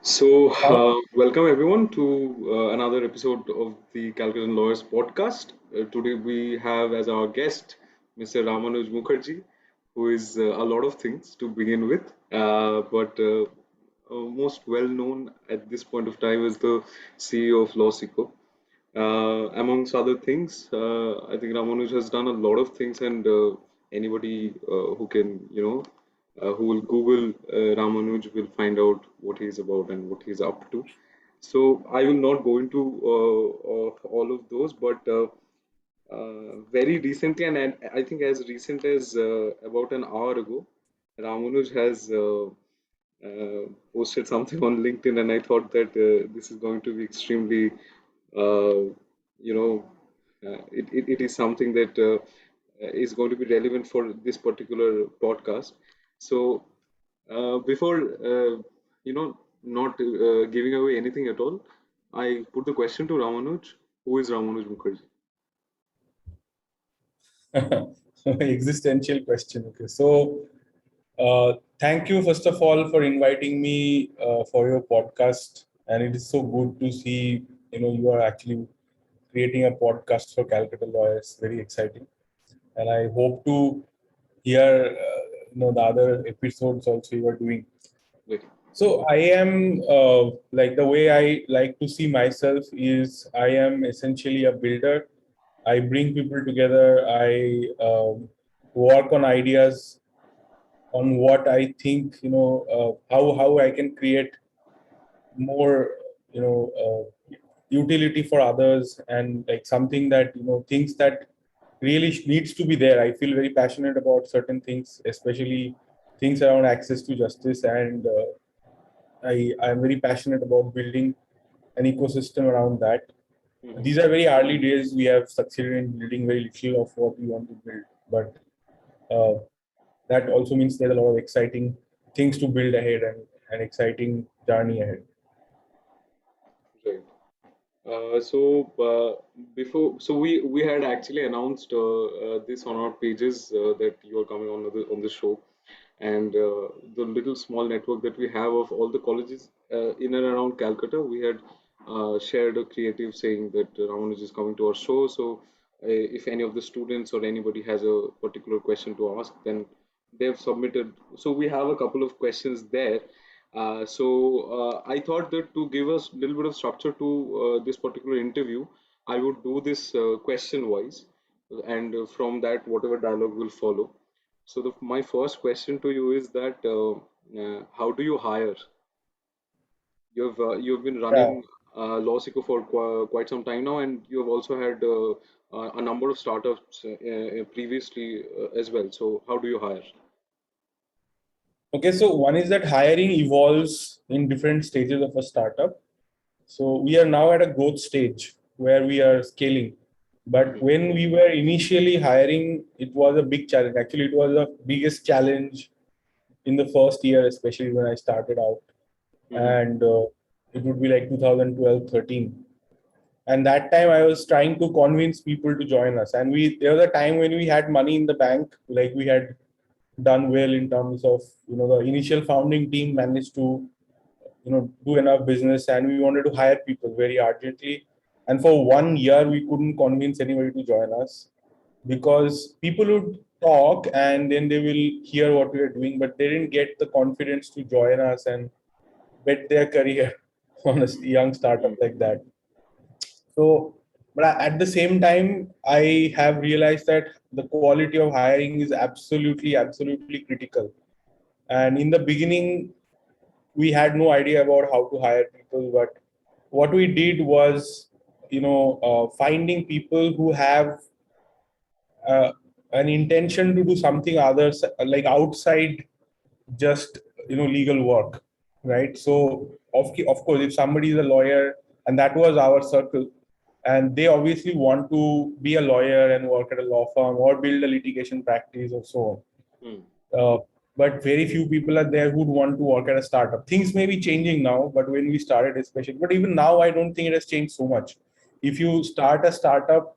Welcome everyone to another episode of the Calcutta Lawyers podcast. Today we have as our guest Mr. Ramanuj Mukherjee, who is a lot of things to begin with, but most well known at this point of time is the CEO of Lawsico. Amongst other things, I think Ramanuj has done a lot of things, and anybody who can, who will Google Ramanuj will find out what he's about and what he's up to. So I will not go into all of those, but very recently, and I think as recent as about an hour ago, Ramanuj has posted something on LinkedIn, and I thought that this is going to be extremely, uh, you know, it is something that is going to be relevant for this particular podcast. So before not giving away anything at all, I put the question to Ramanuj. Who is Ramanuj Mukherjee? Existential question. Okay, so thank you first of all for inviting me for your podcast, and it is so good to see you are actually creating a podcast for Calcutta lawyers. Very exciting, and I hope to hear the other episodes also you are doing. Like, So I am like the way I like to see myself is I am essentially a builder. I bring people together. I work on ideas on what I think how I can create more utility for others, and like something that things that really needs to be there. I feel very passionate about certain things, especially things around access to justice, and I am very passionate about building an ecosystem around that. mhm. These are very early days. We have succeeded in building very little of what we want to build, but that also means there's a lot of exciting things to build ahead, and an exciting journey ahead. Right. So we had actually announced this on our pages that you are coming on the show, and the little small network that we have of all the colleges in and around Calcutta, we had shared a creative saying that Ramanuj is coming to our show. So if any of the students or anybody has a particular question to ask, then they've submitted. So we have a couple of questions there. I thought that to give us a little bit of structure to this particular interview, I would do this question wise, and from that, whatever dialogue will follow. So my first question to you is that how do you hire? You've been Yeah. running Lawsico for quite some time now, and you have also had a number of startups previously as well. So how do you hire? Okay, so one is that hiring evolves in different stages of a startup. So we are now at a growth stage where we are scaling. But Mhm, when we were initially hiring, it was a big challenge. Actually, it was the biggest challenge in the first year, especially when I started out. mhm, And it would be like 2012, 13. And that time I was trying to convince people to join us. And there was a time when we had money in the bank, like we had done well in terms of the initial founding team managed to do enough business, and we wanted to hire people very urgently. And for 1 year we couldn't convince anybody to join us because people would talk and then they will hear what we are doing, but they didn't get the confidence to join us and bet their career on a young startup mhm, like that. So, but at the same time, I have realized that the quality of hiring is absolutely critical. And in the beginning, we had no idea about how to hire people, but what we did was, finding people who have uh, an intention to do something others like outside just legal work, right? So of course, if somebody is a lawyer, and that was our circle, and they obviously want to be a lawyer and work at a law firm or build a litigation practice or so on. mhm, But very few people are there who'd want to work at a startup. Things may be changing now, but when we started, especially, but even now, I don't think it has changed so much. If you start a startup,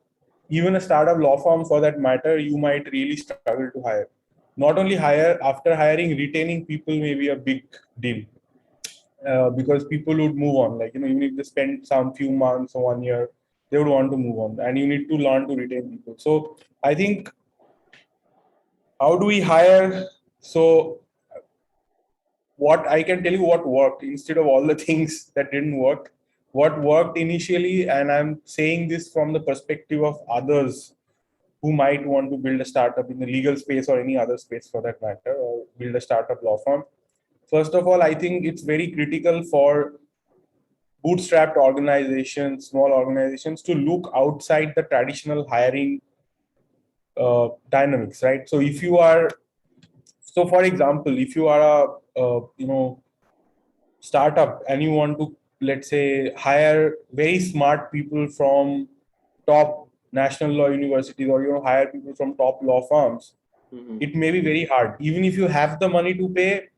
even a startup law firm for that matter, you might really struggle to hire. Not only hire, after hiring, retaining people may be a big deal. because people would move on. Like, even if they spend some few months or 1 year, they would want to move on, and you need to learn to retain people. So I think, how do we hire? So what I can tell you, what worked instead of all the things that didn't work. What worked initially, and I'm saying this from the perspective of others who might want to build a startup in the legal space or any other space for that matter, or build a startup law firm. First of all, I think it's very critical for bootstrapped organizations, small organizations, to look outside the traditional hiring dynamics, right? So if you are, so for example, if you are a startup and you want to, let's say, hire very smart people from top national law universities, or hire people from top law firms, Mm-hmm. it may be very hard. Even if you have the money to pay,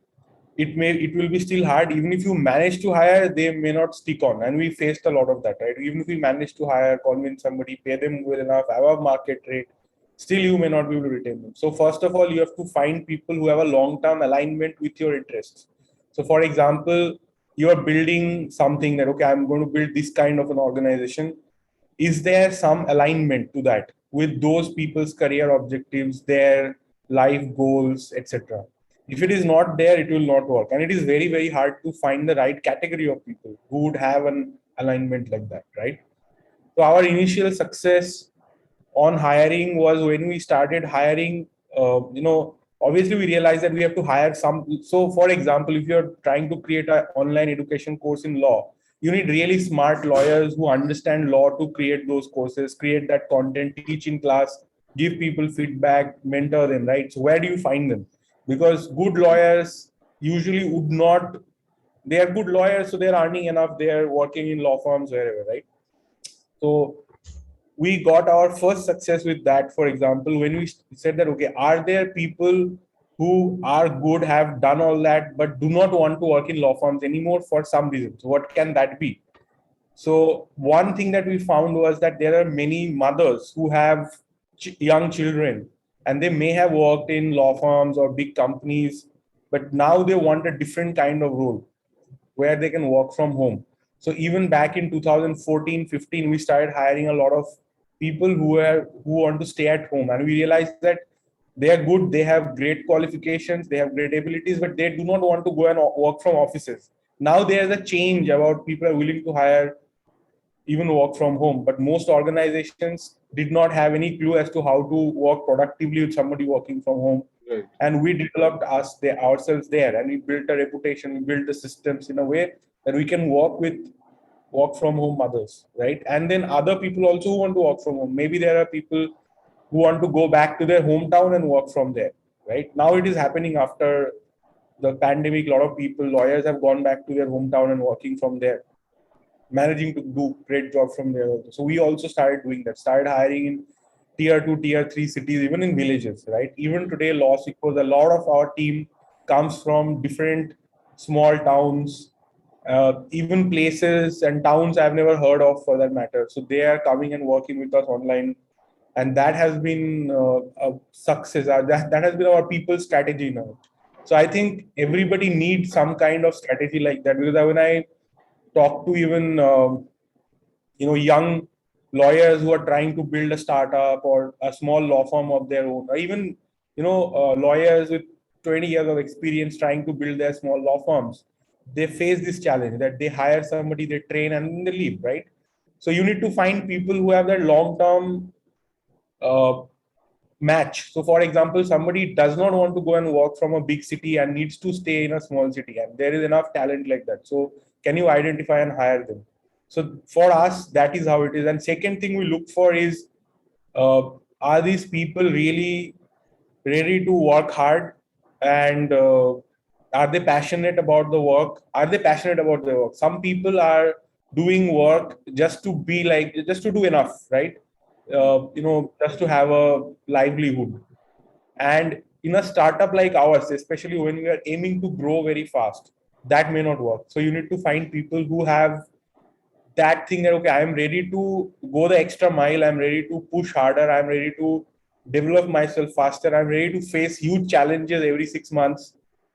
it will be still hard. Even if you manage to hire, they may not stick on, and we faced a lot of that, right? Even if we manage to hire, convince somebody, pay them well enough, have a market rate, still you may not be able to retain them. So first of all, you have to find people who have a long term alignment with your interests. So for example, you are building something that, okay, I'm going to build this kind of an organization. Is there some alignment to that with those people's career objectives, their life goals, etc.? If it is not there, it will not work, and it is very, very hard to find the right category of people who would have an alignment like that, right? So our initial success on hiring was when we started hiring. Obviously we realized that we have to hire some. So for example, if you're trying to create an online education course in law, you need really smart lawyers who understand law to create those courses, create that content, teach in class, give people feedback, mentor them, right? So where do you find them? Because good lawyers usually would not, they are good lawyers, so they're earning enough, they're working in law firms wherever, right? So we got our first success with that. For example, when we said that, okay, are there people who are good, have done all that, but do not want to work in law firms anymore for some reason? So what can that be? So one thing that we found was that there are many mothers who have young children, and they may have worked in law firms or big companies, but now they want a different kind of role where they can work from home. So even back in 2014-15, we started hiring a lot of people who want to stay at home, and we realized that they are good, they have great qualifications, they have great abilities, but they do not want to go and work from offices. Now there's a change about people are willing to hire, even work from home, but most organizations did not have any clue as to how to work productively with somebody working from home. Right. And we developed ourselves there, and we built a reputation, we built the systems in a way that we can work from home mothers, right? And then other people also who want to work from home. Maybe there are people who want to go back to their hometown and work from there, right? Now it is happening after the pandemic. A lot of people, lawyers, have gone back to their hometown and working from there, managing to do great job from there also. So we also started doing that, started hiring in tier 2, tier 3 cities, even in villages, right? Even today, Law Seekers, a lot of our team comes from different small towns, even places and towns I've never heard of for that matter. So they are coming and working with us online. And that has been a success. That has been our people strategy now. So I think everybody needs some kind of strategy like that, because when I talk to even young lawyers who are trying to build a startup or a small law firm of their own, or even lawyers with 20 years of experience trying to build their small law firms, they face this challenge that they hire somebody, they train, and then they leave, right? So you need to find people who have that long term uh, match. So for example, somebody does not want to go and work from a big city and needs to stay in a small city, and there is enough talent like that. So can you identify and hire them? So for us, that is how it is. And second thing we look for is, uh, are these people really ready to work hard, and are they passionate about the work? Are they passionate about their work? Some people are doing work just to be like, just to do enough, right? Just to have a livelihood. And in a startup like ours, especially when we are aiming to grow very fast, that may not work. So you need to find people who have that thing that, okay, I'm ready to go the extra mile, I'm ready to push harder, I'm ready to develop myself faster, I'm ready to face huge challenges every 6 months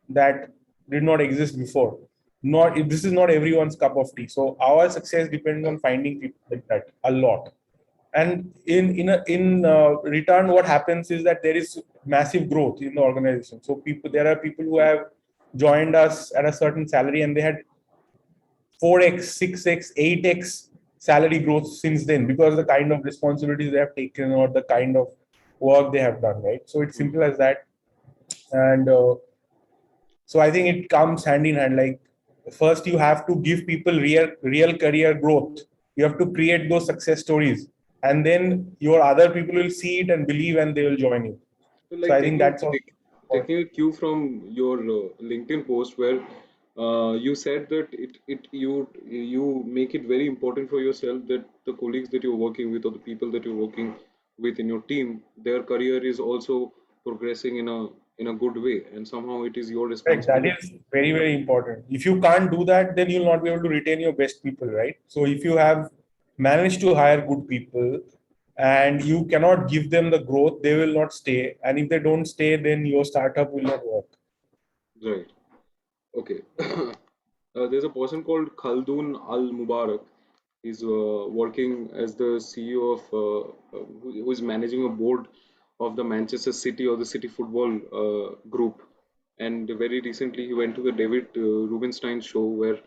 that did not exist before. this is not everyone's cup of tea. So our success depends on finding people like that a lot. And in return, what happens is that there is massive growth in the organization. So there are people who have joined us at a certain salary, and they had 4x, 6x, 8x salary growth since then, because the kind of responsibilities they have taken or the kind of work they have done, right? So it's Mm. simple as that. And so I think it comes hand in hand. Like, first you have to give people real career growth. You have to create those success stories, and then your other people will see it and believe, and they will join you. So, So like I think that's all. taking a cue from your LinkedIn post, where you said that you make it very important for yourself that the colleagues that you're working with or the people that you're working with in your team, their career is also progressing in a good way, and somehow it is your Right, that responsibility. is very, very important. If you can't do that, then you'll not be able to retain your best people, right? So if you have managed to hire good people and you cannot give them the growth, they will not stay. And if they don't stay, then your startup will not work. Right. Okay. There's a person called Khaldun Al Mubarak. He's working as the CEO of, who is managing a board of the Manchester City or the City Football Group. And very recently, he went to the David Rubenstein show where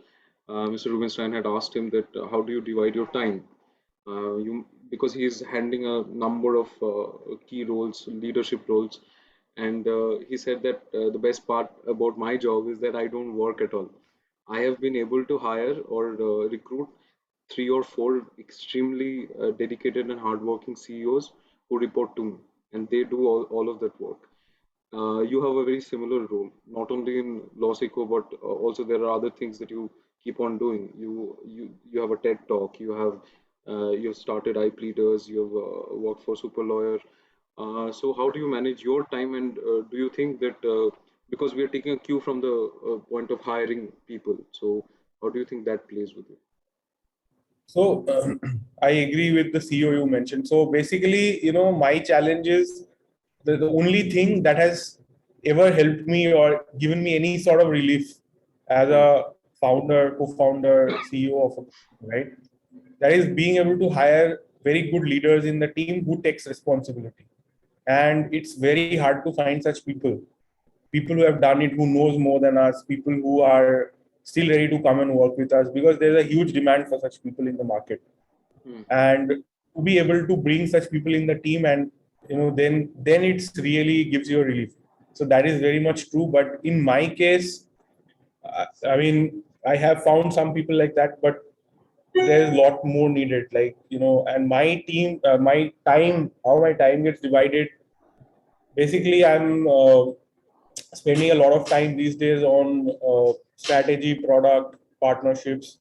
Mr. Rubenstein had asked him that how do you divide your time? Because he's handling a number of key roles, leadership roles, and he said that the best part about my job is that I don't work at all. I have been able to hire or recruit three or four extremely dedicated and hardworking CEOs who report to me, and they do all of that work. You have a very similar role, not only in Losico, but also there are other things that you keep on doing. You have a TED talk. You've started IP Leaders. You've worked for Super Lawyer. So how do you manage your time, and do you think that because we are taking a cue from the point of hiring people, so how do you think that plays with you? So I agree with the CEO you mentioned. So basically, my challenge is the only thing that has ever helped me or given me any sort of relief as Hmm. a founder, co-founder, CEO of a company, right? That is being able to hire very good leaders in the team who takes responsibility. And it's very hard to find such people who have done it, who knows more than us, people who are still ready to come and work with us, because there's a huge demand for such people in the market. Hmm. And to be able to bring such people in the team, and then it's really gives you a relief. So that is very much true. But in my case, I mean, I have found some people like that, but there's a lot more needed. Like, and my team, my time, how my time gets divided. Basically, I'm spending a lot of time these days on strategy, product, partnerships.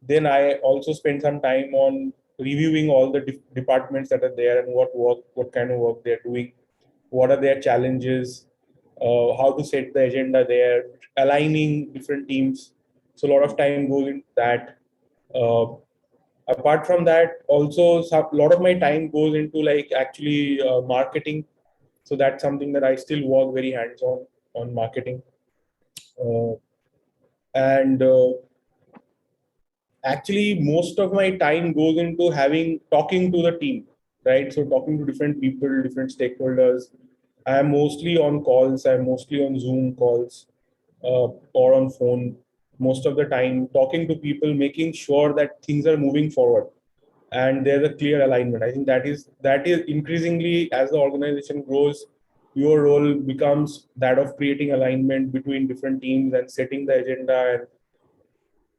Then I also spend some time on reviewing all the departments that are there and what kind of work they're doing, what are their challenges, how to set the agenda there, aligning different teams. So a lot of time goes into that. Uh, Apart from that, also a lot of my time goes into like actually marketing. So that's something that I still work very hands on marketing. Uh, and Actually most of my time goes into having talking to the team, right? So talking to different people, different stakeholders. I'm mostly on calls, I'm mostly on Zoom calls, or on phone most of the time, talking to people, making sure that things are moving forward and there's a clear alignment. I think that is increasingly, as the organization grows, your role becomes that of creating alignment between different teams and setting the agenda and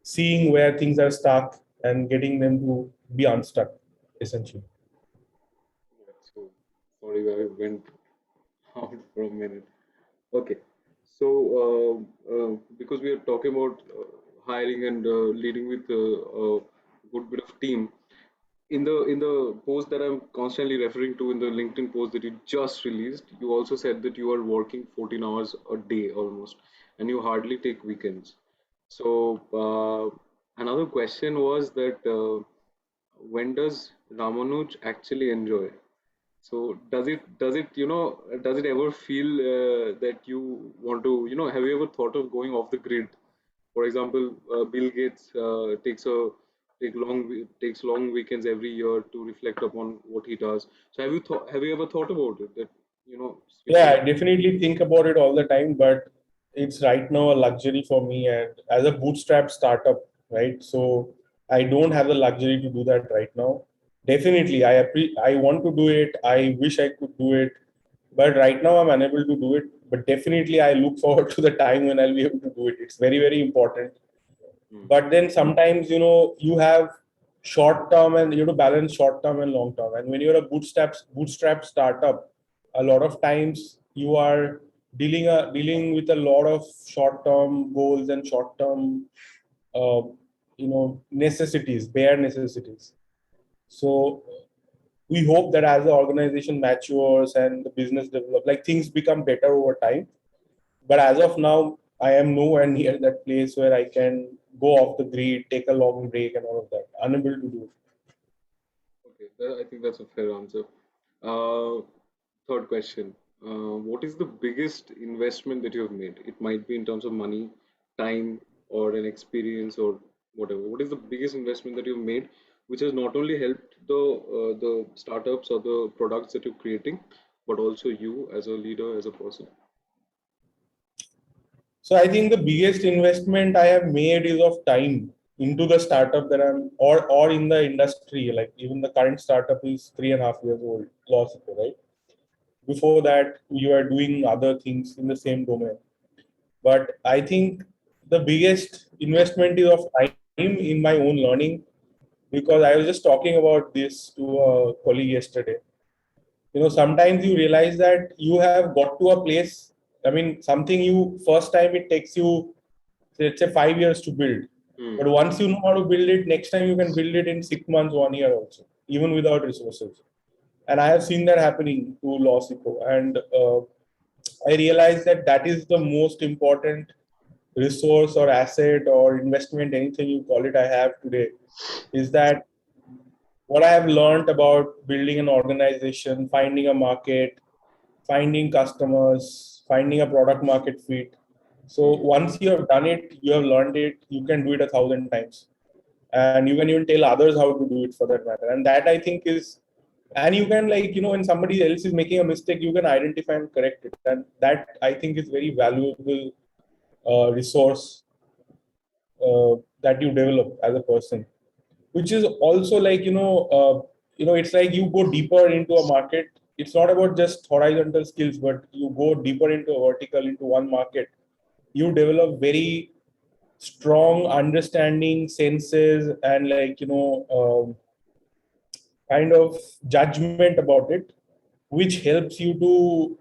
seeing where things are stuck and getting them to be unstuck, essentially. So sorry, I went out for a minute. Okay. So, because we are talking about hiring and leading with a good bit of team, in the post that I'm constantly referring to in the LinkedIn post that you just released, you also said that you are working 14 hours a day almost, and you hardly take weekends. So, another question was that when does Ramanuj actually enjoy? So does it ever feel that you want to, have you ever thought of going off the grid? For example, Bill Gates takes long weekends every year to reflect upon what he does. So have you ever thought about it that Yeah, switching? I definitely think about it all the time, but it's right now a luxury for me. And as a bootstrap startup, right? So I don't have the luxury to do that right now. Definitely, I want to do it. I wish I could do it, but right now I'm unable to do it. But definitely, I look forward to the time when I'll be able to do it. It's very, very important. Hmm. But then sometimes, you have short term and you have to balance short term and long term. And when you're a bootstrap startup, a lot of times you are dealing with a lot of short term goals and short term uh, necessities, bare necessities. So we hope that as the organization matures and the business develops, like things become better over time. But as of now, I am nowhere near that place where I can go off the grid, take a long break, and all of that. Unable to do it. Okay, I think that's a fair answer. Uh, Third question. What is the biggest investment that you have made? It might be in terms of money, time, or an experience, or whatever. What is the biggest investment that you've made, which has not only helped the startups or the products that you're creating, but also you as a leader, as a person? So I think the biggest investment I have made is of time into the startup that I'm or in the industry. Like even the current startup is 3.5 years old, Lawsuit, right? Before that, you are doing other things in the same domain. But I think the biggest investment is of time in my own learning, because I was just talking about this to a colleague yesterday. Sometimes you realize that you have got to a place. I mean, something you first time it takes you, let's say, 5 years to build. Hmm. But once you know how to build it, next time you can build it in 6 months, 1 year also, even without resources. And I have seen that happening to Lawsico. And I realized that that is the most important resource or asset or investment, anything you call it, I have today, is that what I have learned about building an organization, finding a market, finding customers, finding a product market fit. So Hmm. once you have done it, you have learned it, you can do it 1,000 times. And you can even tell others how to do it for that matter. And that I think is, and you can like, when somebody else is making a mistake, you can identify and correct it. And that I think is very valuable resource that you develop as a person, which is also like it's like you go deeper into a market. It's not about just horizontal skills, but you go deeper into a vertical, into one market. You develop very strong understanding, senses, and like kind of judgment about it, which helps you to,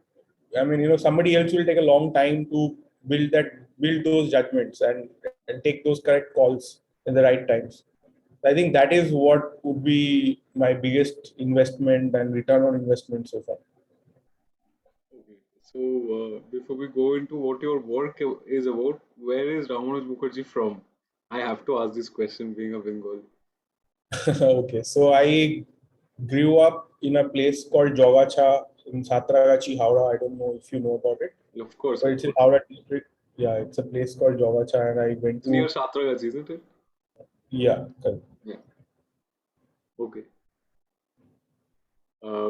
I mean, somebody else will take a long time to build those judgments and take those correct calls in the right times. I think that is what would be my biggest investment and return on investment so far. Okay. So before we go into what your work is about, where is Ramanuj Mukherjee from? I have to ask this question, being a Bengali. Okay, so I grew up in a place called Jogacha in Satragachi, Howrah. I don't know if you know about it, Of course, but of it's in course. Howrah district. Yeah, it's a place called Jogacha, and I went It's near to, Satragachi, isn't it? yeah, correct. Yeah. Okay.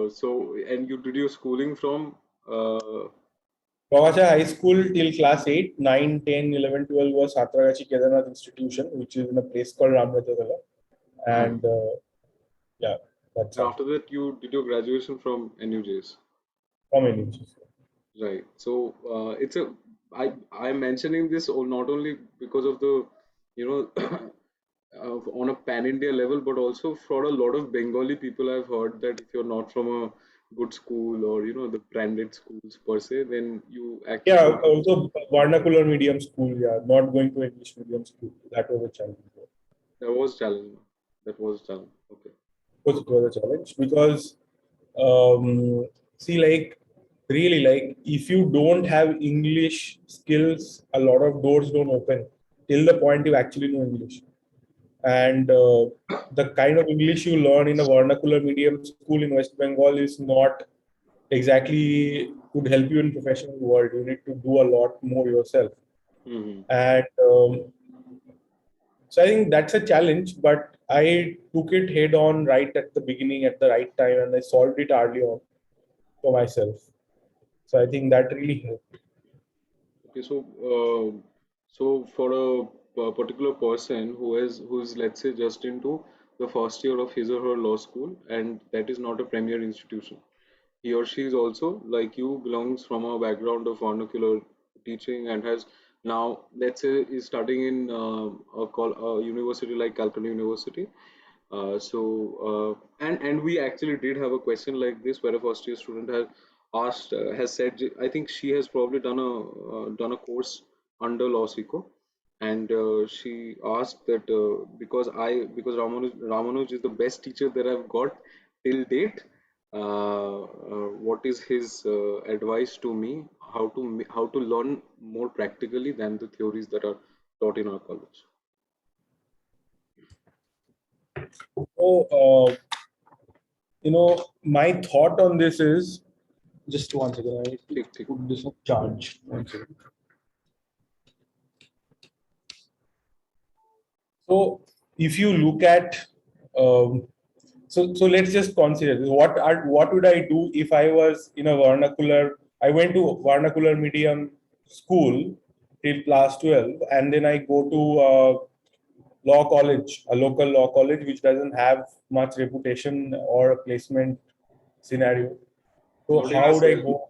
So, and you did your schooling from Jogacha High School till class 8, 9, 10, 11, 12 was Satragachi Kedarnath Institution, which is in a place called Ramratagala. hmm. And yeah, that's And how. after that you did your graduation from NUJs, From NUG. right? So it's a I'm mentioning this not only because of the you know on a pan India level, but also for a lot of Bengali people, I've heard that if you're not from a good school or the branded schools per se, then you actually Yeah, don't have a chance. also vernacular medium school. Yeah, not going to English medium school. That was a challenge. That was challenge. That was challenge. Okay. It was a challenge because, see, like, really, like, if you don't have English skills, a lot of doors don't open till the point you actually know English. And the kind of English you learn in a vernacular medium school in West Bengal is not exactly could help you in professional world. You need to do a lot more yourself. Hmm. And So I think that's a challenge, but I took it head on right at the beginning at the right time, and I solved it early on for myself. So I think that really helped. Okay, so for a particular person who's let's say just into the first year of his or her law school, and that is not a premier institution, he or she is also like you belongs from a background of vernacular teaching and has now let's say is studying in a university like Calcutta University. And we actually did have a question like this where a first year student has said, I think she has probably done a course under Law Seco, and she asked that because Ramanuj is the best teacher that I've got till date. What is his advice to me? How to learn more practically than the theories that are taught in our college? So, my thought on this is just one second. I need to Tick, tick. put this on charge. One second. So, if you look at, so let's just consider this. What would I do if I was in a vernacular? I went to vernacular medium school till class 12, and then I go to law college, a local law college which doesn't have much reputation or a placement scenario. So Not how even would I say, go?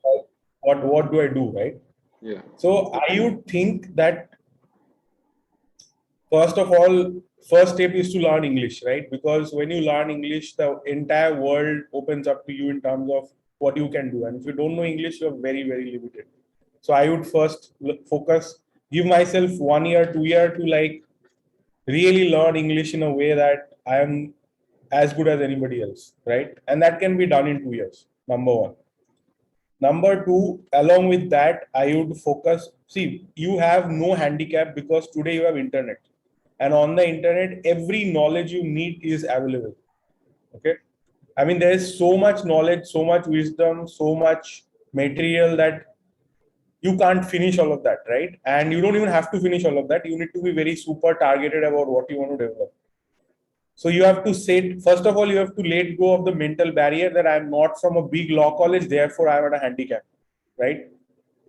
What do I do, right? yeah. So I would think that first of all, first step is to learn English, right? Because when you learn English, the entire world opens up to you in terms of what you can do. And if you don't know English, you're very, very limited. So I would first focus, give myself 1 year, 2 year to like really learn English in a way that I am as good as anybody else, right? And that can be done in 2 years. Number one. Number two, along with that, I would focus. See, you have no handicap because today you have internet, and on the internet, every knowledge you need is available. Okay, I mean, there is so much knowledge, so much wisdom, so much material that you can't finish all of that, right? And you don't even have to finish all of that. You need to be very super targeted about what you want to develop. So you have to say, first of all, you have to let go of the mental barrier that I'm not from a big law college, therefore I'm at a handicap, right?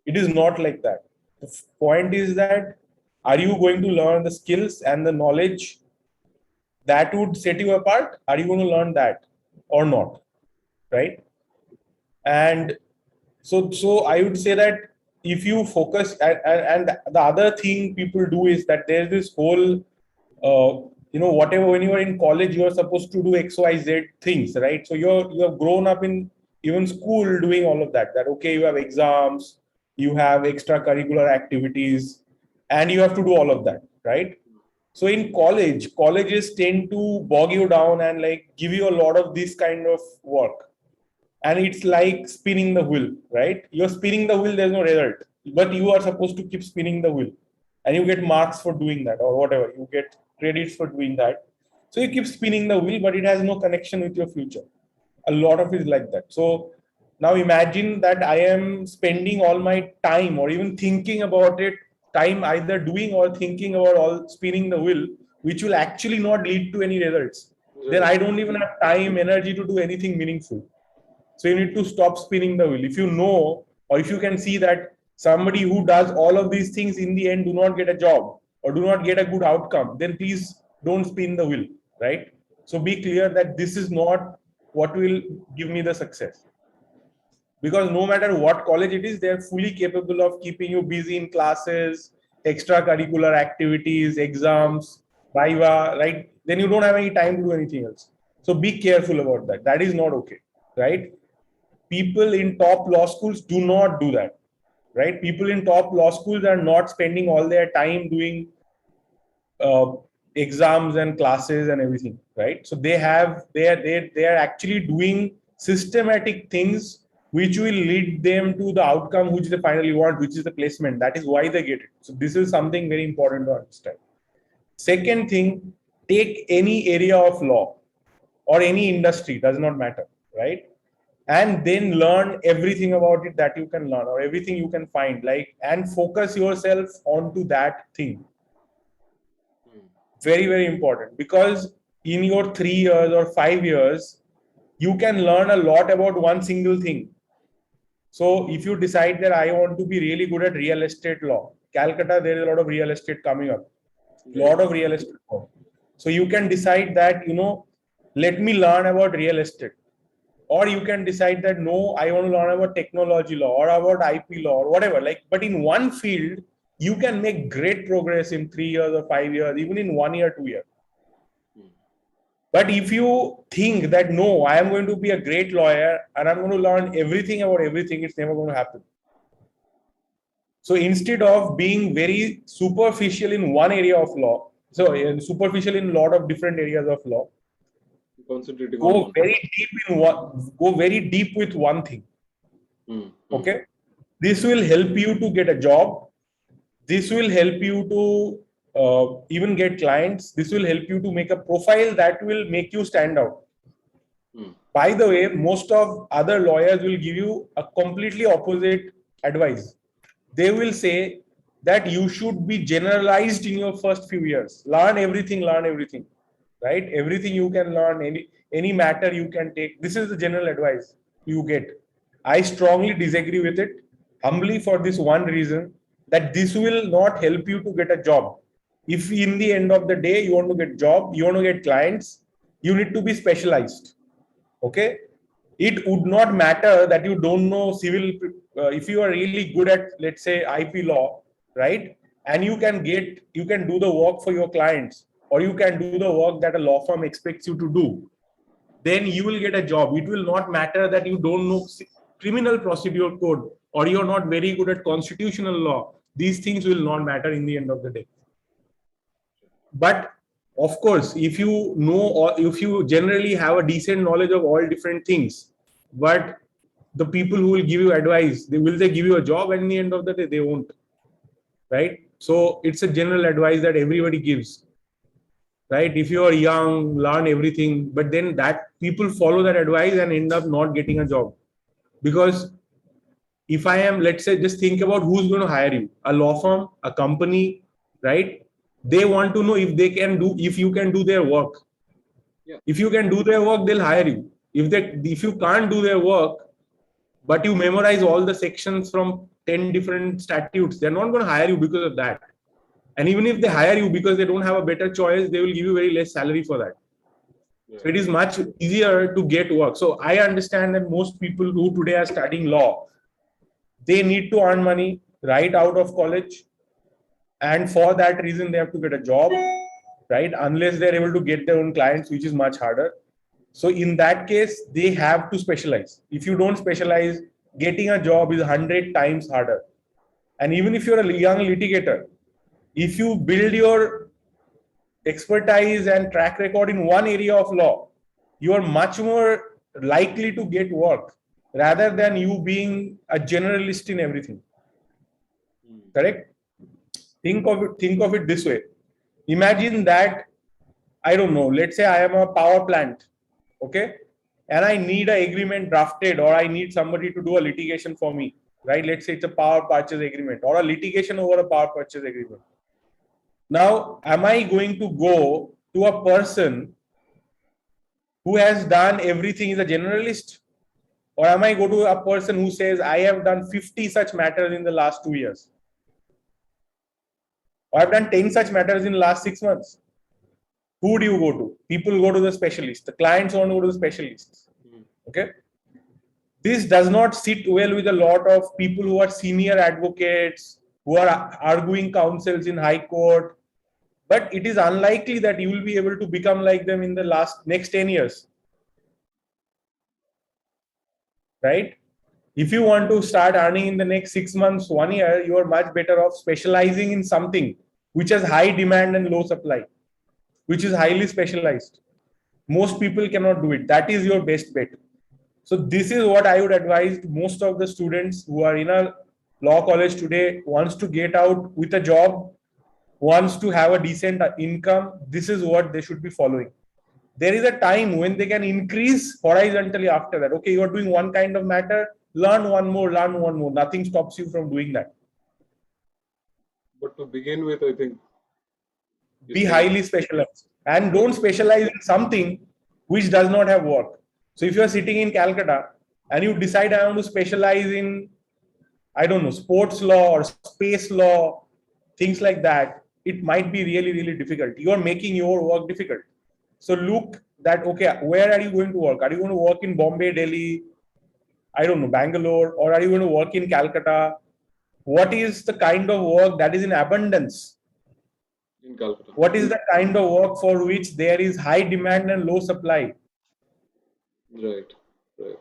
It is not like that. The point is that are you going to learn the skills and the knowledge that would set you apart? Are you going to learn that or not, right? And so I would say that if you focus and the other thing people do is that there's this whole whatever, when you are in college you are supposed to do xyz things, right? So you have grown up in even school doing all of that okay, you have exams, you have extracurricular activities, and you have to do all of that, right? So in colleges tend to bog you down and like give you a lot of this kind of work, and it's like spinning the wheel, right? You're spinning the wheel, there's no result, but you are supposed to keep spinning the wheel, and you get marks for doing that or whatever, you get credits for doing that. So you keep spinning the wheel, but it has no connection with your future. A lot of it is like that. So now imagine that I am spending all my time or even thinking about it, time either doing or thinking about all spinning the wheel, which will actually not lead to any results. Then Right. I don't even have time, energy to do anything meaningful. So you need to stop spinning the wheel. If you know, or if you can see that somebody who does all of these things in the end do not get a job or do not get a good outcome, then please don't spin the wheel, right? So be clear that this is not what will give me the success. Because no matter what college it is, they're fully capable of keeping you busy in classes, extracurricular activities, exams, viva, right? Then you don't have any time to do anything else. So be careful about that. That is not okay, right? People in top law schools do not do that, right? People in top law schools are not spending all their time doing uh, exams and classes and everything, right? So they are actually doing systematic things which will lead them to the outcome which they finally want, which is the placement. That is why they get it. So this is something very important to understand. Second thing, take any area of law or any industry, does not matter, right? And then learn everything about it that you can learn or everything you can find, like, and focus yourself onto that thing. Hmm. Very, very important, because in your 3 years or 5 years, you can learn a lot about one single thing. So if you decide that I want to be really good at real estate law, Calcutta, there is a lot of real estate coming up, Right. lot of real estate law. So you can decide that, let me learn about real estate. Or you can decide that, no, I want to learn about technology law or about IP law or whatever. Like, but in one field, you can make great progress in 3 years or 5 years, even in 1 year, 2 years. But if you think that, no, I am going to be a great lawyer and I'm going to learn everything about everything, it's never going to happen. So instead of being very superficial in one area of law, superficial in a lot of different areas of law, Concentrating on go one. go very deep with one thing. Okay, this will help you to get a job. This will help you to even get clients. This will help you to make a profile that will make you stand out. By the way, most of other lawyers will give you a completely opposite advice. They will say that you should be generalized in your first few years. Learn everything, right? Everything you can learn, any matter you can take. This is the general advice you get. I strongly disagree with it, humbly, for this one reason, that this will not help you to get a job. If in the end of the day you want to get job, you want to get clients, you need to be specialized. Okay, it would not matter that you don't know civil. If you are really good at, let's say, IP law, right, and you can do the work for your clients, or you can do the work that a law firm expects you to do, then you will get a job. It will not matter that you don't know criminal procedure code, or you're not very good at constitutional law. These things will not matter in the end of the day. But of course, if you know, or if you generally have a decent knowledge of all different things, but the people who will give you advice, they give you a job, and in the end of the day they won't, right? So it's a general advice that everybody gives, right? If you are young, learn everything, but then that people follow that advice and end up not getting a job. Because if I am, let's say, just think about who's going to hire you: a law firm, a company, right? They want to know if you can do their work. Yeah. If you can do their work, they'll hire you. If you can't do their work, but you memorize all the sections from 10 different statutes, they're not going to hire you because of that. And even if they hire you because they don't have a better choice, they will give you very less salary for that. Yeah. So it is much easier to get work. So I understand that most people who today are studying law, they need to earn money right out of college. And for that reason, they have to get a job, right? Unless they're able to get their own clients, which is much harder. So in that case, they have to specialize. If you don't specialize, getting a job is 100 times harder. And even if you're a young litigator, if you build your expertise and track record in one area of law, you are much more likely to get work rather than you being a generalist in everything. Correct? Think of it this way. Imagine that, I don't know, let's say I am a power plant, okay, and I need an agreement drafted, or I need somebody to do a litigation for me, right? Let's say it's a power purchase agreement or a litigation over a power purchase agreement. Now, am I going to go to a person who has done everything, is a generalist? Or am I go to a person who says, I have done 50 such matters in the last 2 years? Or I've done 10 such matters in the last 6 months? Who do you go to? People go to the specialist. The clients want to go to the specialists. Okay. This does not sit well with a lot of people who are senior advocates, who are arguing counsels in high court. But it is unlikely that you will be able to become like them in the next 10 years. Right? If you want to start earning in the next 6 months, 1 year, you are much better off specializing in something which has high demand and low supply, which is highly specialized. Most people cannot do it. That is your best bet. So this is what I would advise most of the students who are in a law college today, wants to get out with a job, wants to have a decent income. This is what they should be following. There is a time when they can increase horizontally after that. Okay, you are doing one kind of matter, learn one more. Nothing stops you from doing that. But to begin with, I think You're Be saying, highly specialized and don't specialize in something which does not have work. So if you're sitting in Calcutta and you decide I want to specialize in, I don't know, sports law or space law, things like that, it might be really, really difficult. You are making your work difficult. So look that, okay, where are you going to work? Are you going to work in Bombay, Delhi, I don't know, Bangalore, or are you going to work in Calcutta? What is the kind of work that is in abundance? in Calcutta? What is the kind of work for which there is high demand and low supply? Right, right.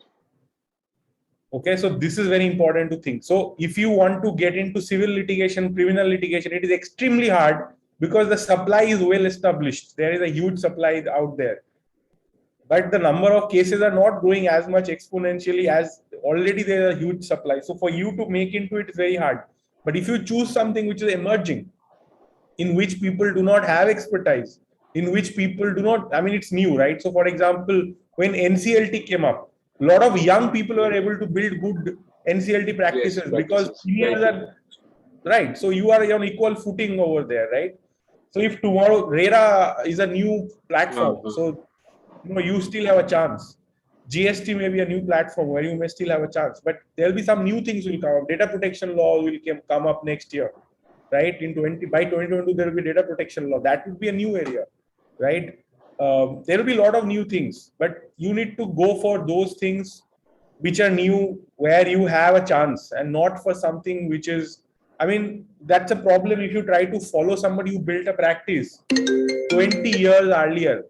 Okay, so this is very important to think. So if you want to get into civil litigation, criminal litigation, it is extremely hard because the supply is well established. There is a huge supply out there. But the number of cases are not growing as much exponentially as already there is a huge supply. So for you to make into it is very hard. But if you choose something which is emerging, in which people do not have expertise, in which people do not, I mean, it's new, right? So, for example, when NCLT came up, a lot of young people were able to build good NCLT Yes, practices because practices. Very seniors true. are, right? So, you are on equal footing over there, right? So, if tomorrow RERA is a new platform, Uh-huh. so you still have a chance. GST may be a new platform where you may still have a chance, but there'll be some new things will come up. Data protection law will come up next year, right? In 20 by 2022 there will be data protection law. That would be a new area, right? There will be a lot of new things, but you need to go for those things which are new, where you have a chance, and not for something which is. I mean, that's a problem if you try to follow somebody who built a practice 20 years earlier.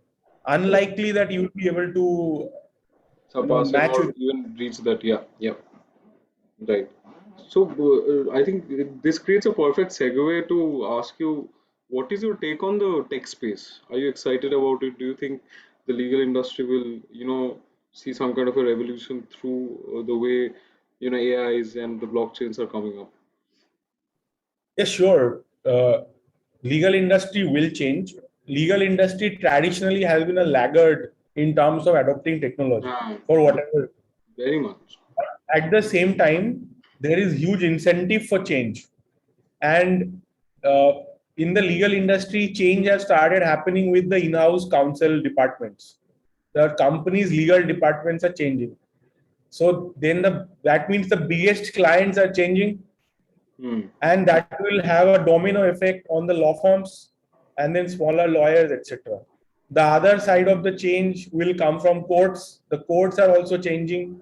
Unlikely that you will be able to, Surpass him match or with. even reach that. Yeah, yeah, right. So I think this creates a perfect segue to ask you, what is your take on the tech space? Are you excited about it? Do you think the legal industry will, see some kind of a revolution through the way, AIs and the blockchains are coming up? Yeah, sure. Legal industry will change. Legal industry traditionally has been a laggard in terms of adopting technology Ah, for whatever. very much. At the same time, there is huge incentive for change, and uh, in the legal industry, change has started happening with the in-house counsel departments. The companies' legal departments are changing. So then that means the biggest clients are changing, Hmm. and that will have a domino effect on the law firms and then smaller lawyers, etc. The other side of the change will come from courts. The courts are also changing,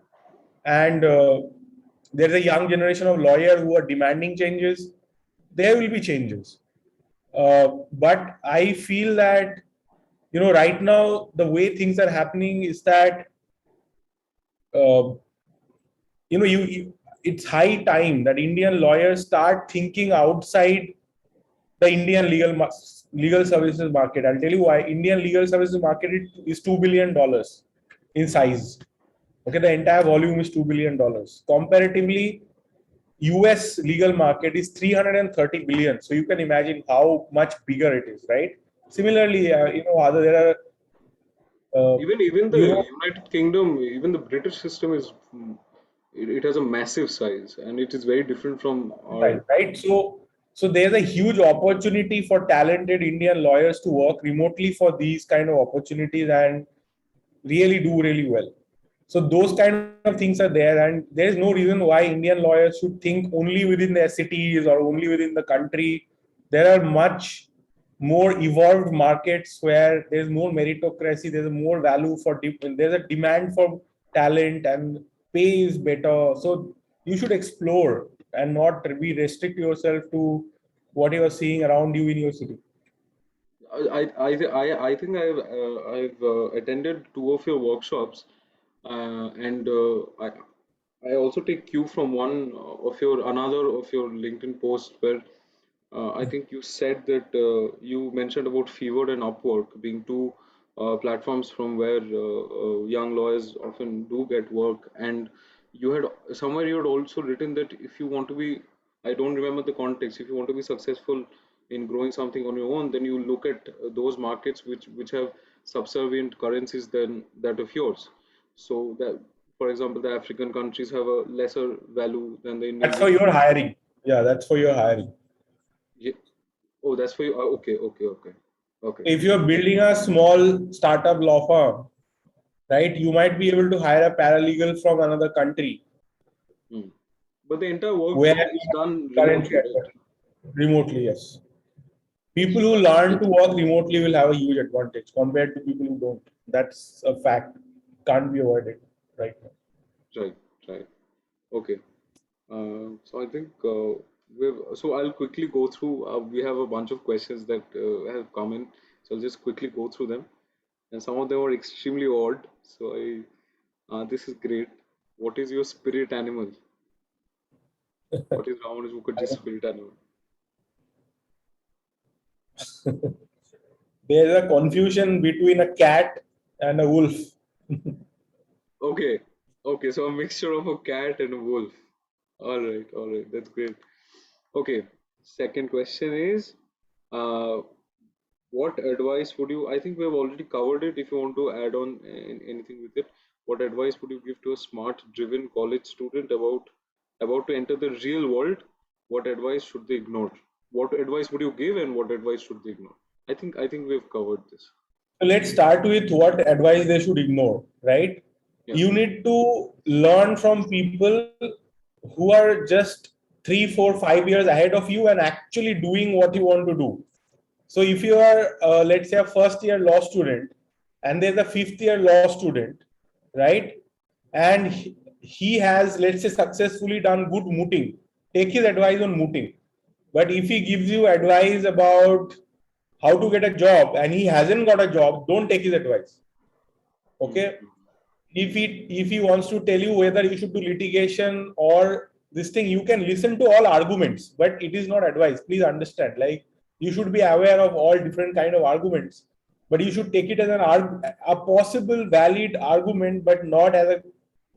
and there's a young generation of lawyers who are demanding changes. There will be changes, but I feel that right now the way things are happening is that uh, it's high time that Indian lawyers start thinking outside the Indian legal services market. I'll tell you why. Indian legal services market is $2 billion in size. Okay, the entire volume is $2 billion. Comparatively, US legal market is 330 billion. So you can imagine how much bigger it is, right? Similarly, other there are Even the Europe. United Kingdom, even the British system is, it has a massive size and it is very different from our. Right? So there's a huge opportunity for talented Indian lawyers to work remotely for these kind of opportunities and really do really well. So those kind of things are there, and there is no reason why Indian lawyers should think only within their cities or only within the country. There are much more evolved markets where there's more meritocracy, there's more value for there's a demand for talent, and pay is better. So you should explore and not be restrict yourself to what you are seeing around you in your city. I think I've attended two of your workshops, and I also take cue from another of your LinkedIn posts where I think you said that you mentioned about Fevered and Upwork being two platforms from where young lawyers often do get work, and you had somewhere you had also written that if you want to be, I don't remember the context, if you want to be successful in growing something on your own, then you look at those markets which have subservient currencies than that of yours. So that, for example, the African countries have a lesser value than the Indian That's for rupee. your hiring. Yeah, that's for your hiring. Yeah. Oh, that's for you. Okay, okay, okay. Okay. If you're building a small startup law firm, right, you might be able to hire a paralegal from another country Hmm. But the entire work where is done currently remotely, right? remotely, yes. People So who that's learn to work remotely will have a huge advantage compared to people who don't. That's a fact. Can't be avoided right now. right, right. Okay. So I think so I'll quickly go through. We have a bunch of questions that have come in, so I'll just quickly go through them. And some of them are extremely odd. So this is great. What is your spirit animal? What is Ramanuj Mukherjee's spirit animal? There's a confusion between a cat and a wolf. Okay, okay. So a mixture of a cat and a wolf. All right. That's great. Okay. Second question is, uh, what advice would you? I think we have already covered it. If you want to add on anything with it, what advice would you give to a smart, driven college student about to enter the real world? What advice should they ignore? What advice would you give, and what advice should they ignore? I think we've covered this. So let's start with what advice they should ignore, right? Yeah. You need to learn from people who are just 3, 4, 5 years ahead of you and actually doing what you want to do. So if you are, let's say, a first year law student and there's a fifth year law student, right? And he has, let's say, successfully done good mooting, take his advice on mooting. But if he gives you advice about how to get a job and he hasn't got a job, don't take his advice. Okay. Mm-hmm. If he wants to tell you whether you should do litigation or this thing, you can listen to all arguments, but it is not advice. Please understand. Like, you should be aware of all different kind of arguments, but you should take it as a possible valid argument, but not as a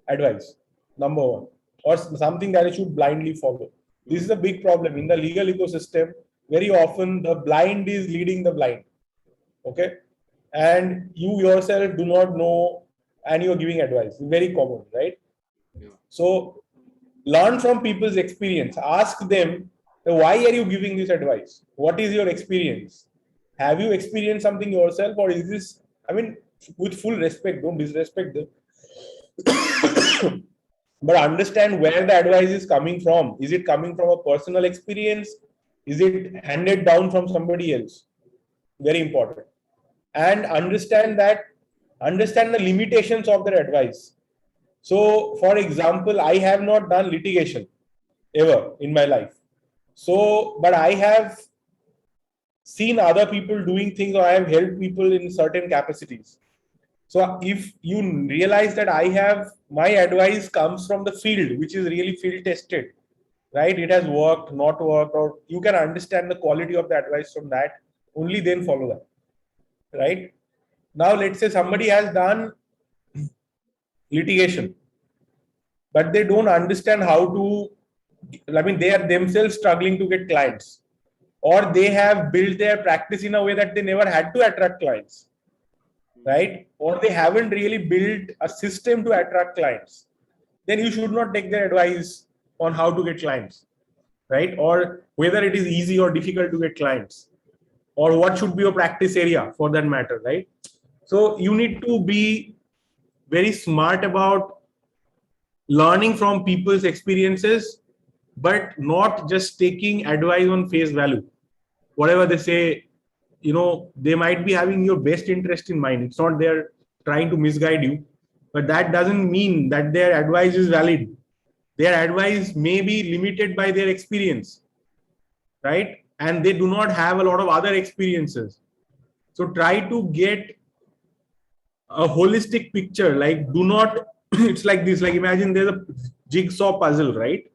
advice. Number one, or something that you should blindly follow. This is a big problem in the legal ecosystem. Very often, the blind is leading the blind. Okay, and you yourself do not know, and you're giving advice. Very common, right? Yeah. So learn from people's experience. Ask them, why are you giving this advice? What is your experience? Have you experienced something yourself, or is this, I mean, with full respect, don't disrespect them, but understand where the advice is coming from. Is it coming from a personal experience? Is it handed down from somebody else? Very important. And understand the limitations of their advice. So, for example, I have not done litigation ever in my life. So, but I have seen other people doing things, or I have helped people in certain capacities. So, if you realize that my advice comes from the field, which is really field tested, right? It has worked, not worked, or you can understand the quality of the advice from that, only then follow that, right? Now, let's say somebody has done litigation, but they don't understand how to, I mean, they are themselves struggling to get clients, or they have built their practice in a way that they never had to attract clients, right? Or they haven't really built a system to attract clients. Then you should not take their advice on how to get clients, right? Or whether it is easy or difficult to get clients, or what should be your practice area for that matter, right? So you need to be very smart about learning from people's experiences, but not just taking advice on face value. Whatever they say, they might be having your best interest in mind. It's not they're trying to misguide you, but that doesn't mean that their advice is valid. Their advice may be limited by their experience, right? And they do not have a lot of other experiences. So try to get a holistic picture. Like, do not, it's like this, like imagine there's a jigsaw puzzle, right?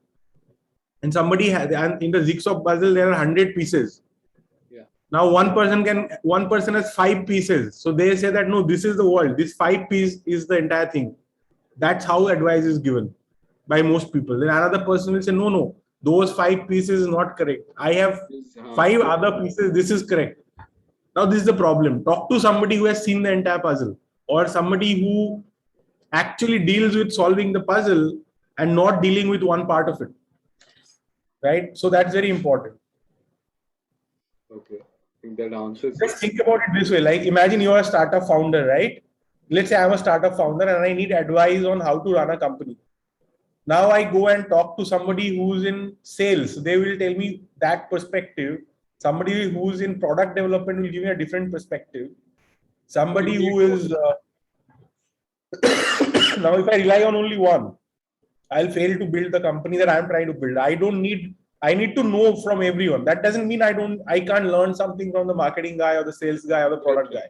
And somebody has, and in the jigsaw puzzle there are 100 pieces. Yeah. Now one person has 5 pieces, so they say that no, this is the world, this 5 piece is the entire thing. That's how advice is given by most people. Then another person will say, no, those 5 pieces is not correct, I have Yes, 5 other pieces, this is correct. Now this is the problem. Talk to somebody who has seen the entire puzzle, or somebody who actually deals with solving the puzzle and not dealing with one part of it, right? So that's very important. okay. think that answers it. Just think about it this way. Like imagine you're a startup founder, right? Let's say I'm a startup founder and I need advice on how to run a company. Now I go and talk to somebody who's in sales. They will tell me that perspective. Somebody who's in product development will give me a different perspective. So you Somebody need who both. is now, if I rely on only one, I'll fail to build the company that I'm trying to build. I need to know from everyone. That doesn't mean I can't learn something from the marketing guy or the sales guy or the Right, product right.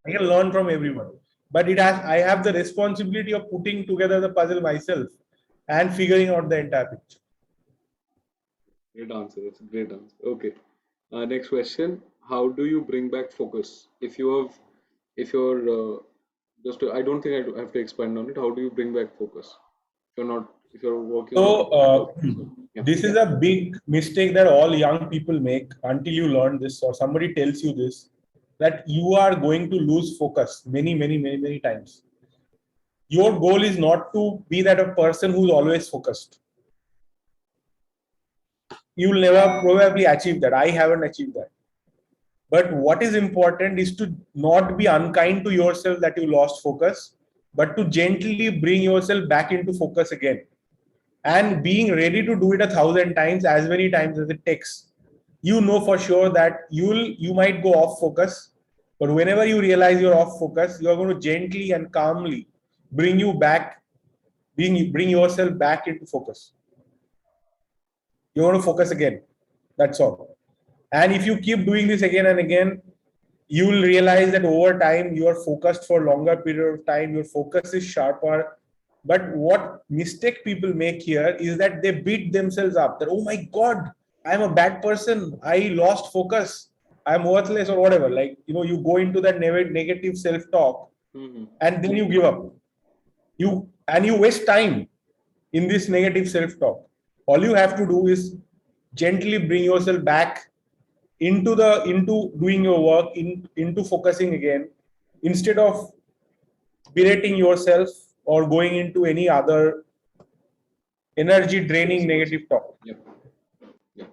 guy. I can learn from everyone. But I have the responsibility of putting together the puzzle myself and figuring out the entire picture. Great answer. That's a great answer. Okay. Next question. How do you bring back focus? If you're, I don't think have to expand on it. How do you bring back focus? If you're working on a So so, yeah. this is a big mistake that all young people make until you learn this or somebody tells you this, that you are going to lose focus many times. Your goal is not to be that a person who's always focused. You will never probably achieve that. I haven't achieved that. But what is important is to not be unkind to yourself that you lost focus, but to gently bring yourself back into focus again. And being ready to do it 1,000 times, as many times as it takes. You know for sure that you might go off focus, but whenever you realize you're off focus, you're going to gently and calmly bring you back, bring yourself back into focus. You're going to focus again. That's all. And if you keep doing this again and again, you will realize that over time you are focused for a longer period of time. Your focus is sharper. But what mistake people make here is that they beat themselves up. That, oh my God, I'm a bad person. I lost focus. I'm worthless or whatever. Like, you go into that negative self-talk Hmm. and then you give up. You waste time in this negative self-talk. All you have to do is gently bring yourself back into doing your work, into focusing again, instead of berating yourself or going into any other energy draining Yes, yes. negative talk. Yep. Yep.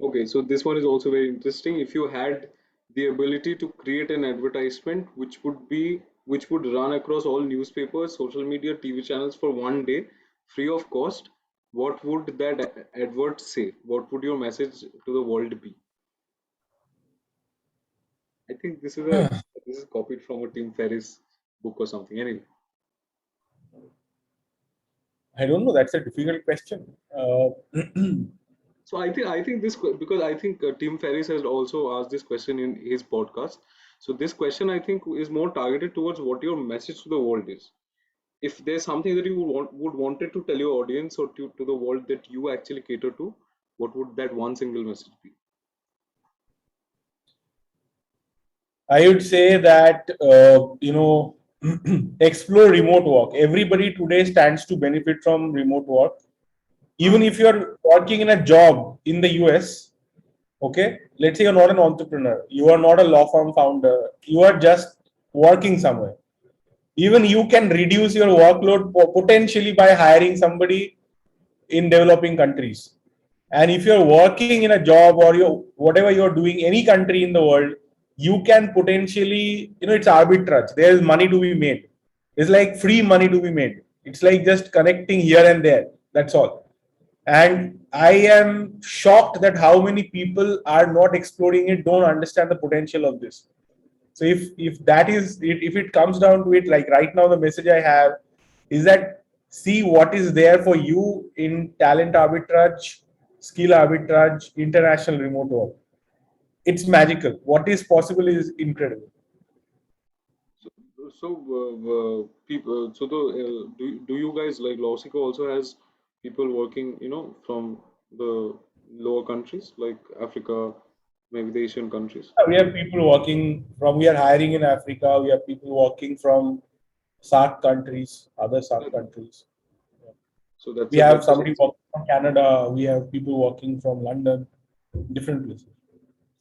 Okay, so this one is also very interesting. If you had the ability to create an advertisement which would run across all newspapers, social media, TV channels for one day, free of cost, what would that advert say? What would your message to the world be? I think this is copied from a Tim Ferriss book or something. Anyway, I don't know. That's a difficult question. so I think because I think Tim Ferriss has also asked this question in his podcast. So this question I think is more targeted towards what your message to the world is. If there's something that you would wanted to tell your audience or to the world that you actually cater to, what would that one single message be? I would say that explore remote work. Everybody today stands to benefit from remote work. Even if you're working in a job in the US, okay, let's say you're not an entrepreneur, you are not a law firm founder, you are just working somewhere. Even you can reduce your workload potentially by hiring somebody in developing countries. And if you're working in a job or you whatever you're doing any country in the world, you can potentially, it's arbitrage. There is money to be made. It's like free money to be made. It's like just connecting here and there. That's all. And I am shocked that how many people are not exploring it, don't understand the potential of this. So if that is it, if it comes down to it, like right now, the message I have is that see what is there for you in talent arbitrage, skill arbitrage, international remote work. It's magical. What is possible is incredible. So, people. So, do you guys like Lawsico also has people working, from the lower countries like Africa, maybe the Asian countries. We have people working from. We are hiring in Africa. We have people working from SAARC countries, other SAARC That- countries. So We have that's an somebody working from Canada. We have people working from London, different places.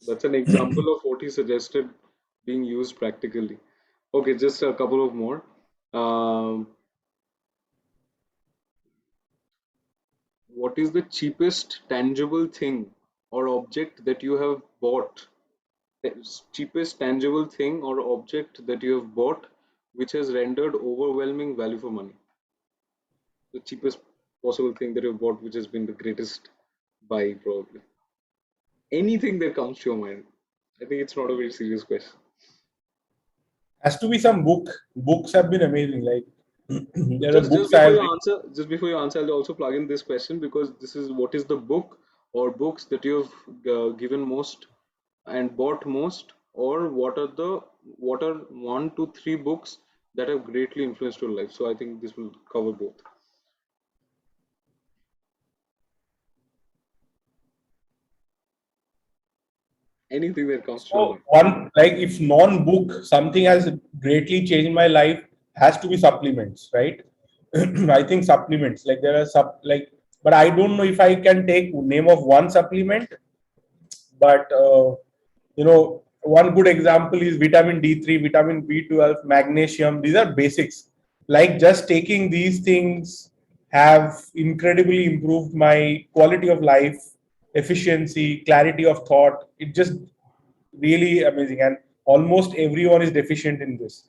example of what he suggested being used practically. Okay, just a couple of more. Um, what is the cheapest tangible thing or object that you have bought cheapest tangible thing or object that you have bought which has rendered overwhelming value for money. The cheapest possible thing that you've bought which has been the greatest buy, probably. Anything that comes to your mind. I think it's not a very serious question. Has to be some book. Books have been amazing. Like there are Just books I before have you read. answer, I'll also plug in this question because this is what is the book or books that you've given most and bought most, or what are 1 to 3 books that have greatly influenced your life. So I think this will cover both. Anything that comes to your So mind. one, like if non-book something has greatly changed my life, has to be supplements, right? I think supplements, like there are but I don't know if I can take name of one supplement, but one good example is vitamin D3, vitamin B12, magnesium. These are basics. Like just taking these things have incredibly improved my quality of life, efficiency, clarity of thought. It just really amazing, and almost everyone is deficient in this.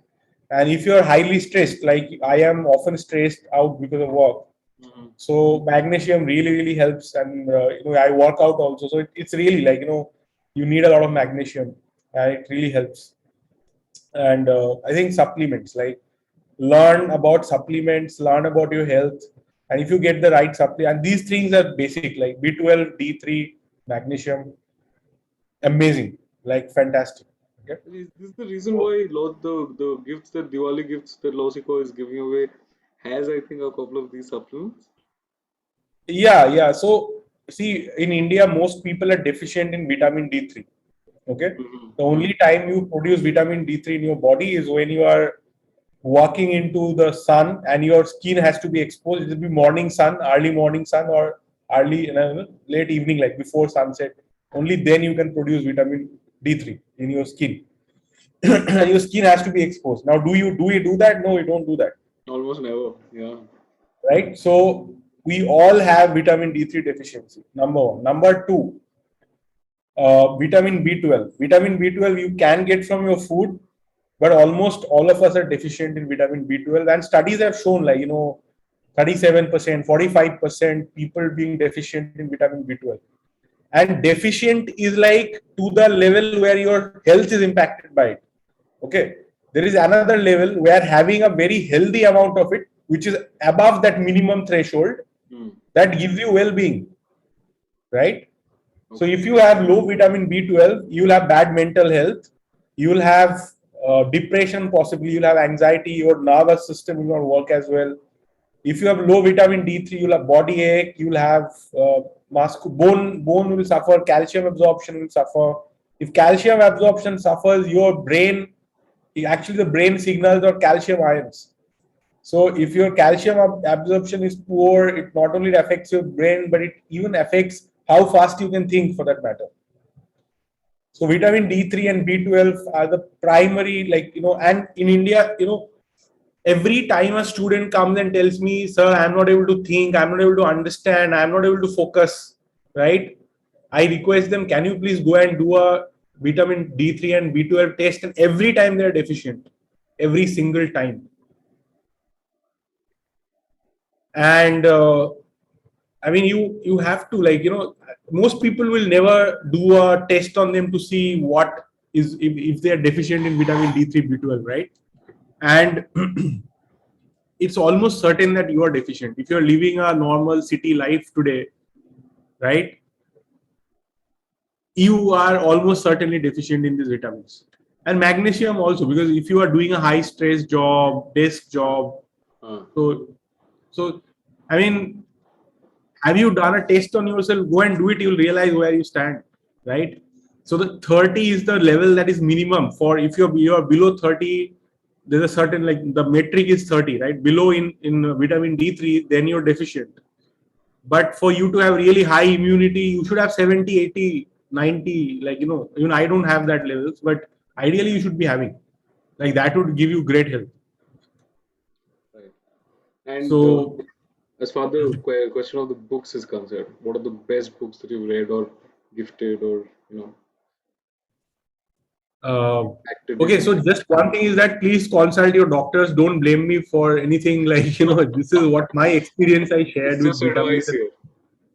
And if you're highly stressed, like I am often stressed out because of work, Mhm. so magnesium really helps. And I work out also, so it's really like you need a lot of magnesium, and it really helps. And I think supplements, like learn about supplements, learn about your health, and if you get the right supplement, and these things are basic, like B12, D3, magnesium, amazing, like fantastic. Okay. Is this the reason So, why the gifts that Diwali gifts that Losico is giving away has, I think, a couple of these supplements? yeah. So see, in India, most people are deficient in vitamin D3. Okay. The Mm-hmm. only time you produce vitamin D3 in your body is when you are walking into the sun and your skin has to be exposed. It will be morning sun, early morning sun, or late evening, like before sunset. Only then you can produce vitamin D3 in your skin. And your skin has to be exposed. Now, do you do that? No, you don't do that, Almost never. Yeah. right? So we all have vitamin D3 deficiency. Number one. Number two, vitamin B12. Vitamin B12 you can get from your food, but almost all of us are deficient in vitamin B12. And studies have shown, 37%, 45% people being deficient in vitamin B12. And deficient is like to the level where your health is impacted by it. Okay. There is another level where having a very healthy amount of it, which is above that minimum threshold, Mm. that gives you well being, right? So Okay. if you have low vitamin B12, you will have bad mental health. You will have depression, possibly. You'll have anxiety. Your nervous system will not work as well. If you have low vitamin D3, you'll have body ache. You'll have bone will suffer. Calcium absorption will suffer. If calcium absorption suffers, your brain, actually the brain signals or calcium ions. So if your calcium absorption is poor, it not only affects your brain, but it even affects how fast you can think, for that matter. So vitamin D3 and B12 are the primary, and in India, every time a student comes and tells me, sir, I'm not able to think, I'm not able to understand, I'm not able to focus, right? I request them, can you please go and do a vitamin D3 and B12 test? And every time they're deficient, every single time. And I mean, you have to, most people will never do a test on them to see what is, if they are deficient in vitamin D3, B12, right? And it's almost certain that you are deficient if you're living a normal city life today, right? You are almost certainly deficient in these vitamins. And magnesium also, because if you are doing a high stress job, desk job, Uh, so so I mean, have you done a test on yourself? Go and do it, you'll realize where you stand, right? So the 30 is the level that is minimum. For if you're below 30, there's a certain, like, the metric is 30, right? Below in vitamin D3, then you're deficient. But for you to have really high immunity, you should have 70, 80, 90. Like, even I don't have that levels, but ideally you should be having, like, that would give you great health. right. And So as far the question of the books is concerned, what are the best books that you've read or gifted or? Uh, acted okay, in. so just one thing is that please consult your doctors. Don't blame me for anything. Like, this is what my experience I shared It's with just advice Betamucil. here.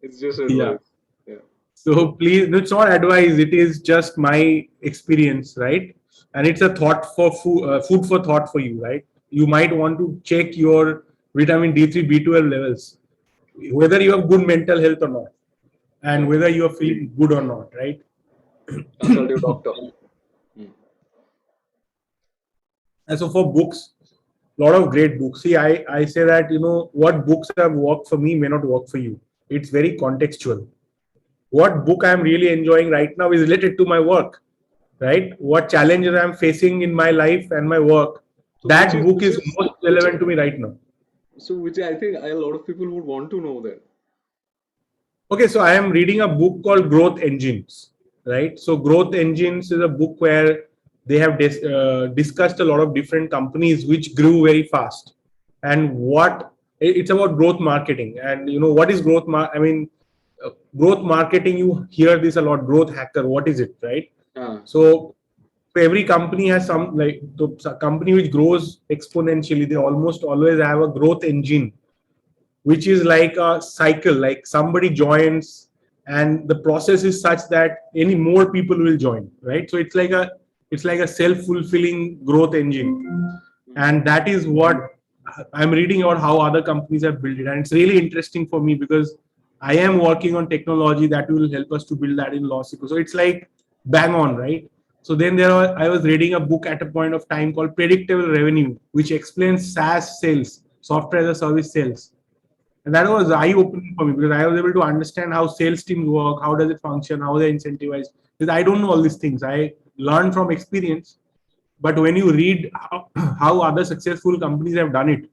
It's just Yeah. advice. Yeah. So please, it's not advice. It is just my experience, right? And it's a food for thought for you, right? You might want to check your vitamin D3, B12 levels, whether you have good mental health or not, and Right. whether you are feeling good or not, right? Consult your doctor. Hmm. And so for books, a lot of great books. See, I say that, what books have worked for me may not work for you. It's very contextual. What book I'm really enjoying right now is related to my work, right? What challenges I'm facing in my life and my work. So which That is book which is is most relevant to me right now. which I think a lot of people would want to know that. Okay, so I am reading a book called Growth Engines, right? So Growth Engines is a book where they have discussed a lot of different companies which grew very fast, and it's about growth marketing. And what is I mean, growth marketing. You hear this a lot. Growth hacker. What is it, right? Yeah. So every company has some, like the company which grows exponentially. They almost always have a growth engine, which is like a cycle. Like somebody joins, and the process is such that any more people will join, right? So it's like a self-fulfilling growth engine, Hmm. and that is what I'm reading about, how other companies have built it. And it's really interesting for me because I am working on technology that will help us to build that in Lawsico. So it's like bang on, right? So then I was reading a book at a point of time called Predictable Revenue, which explains SaaS sales, software as a service sales. And that was eye opening for me because I was able to understand how sales teams work, how does it function, how they incentivize. Because I don't know all these things. I learned from experience. But when you read how other successful companies have done it,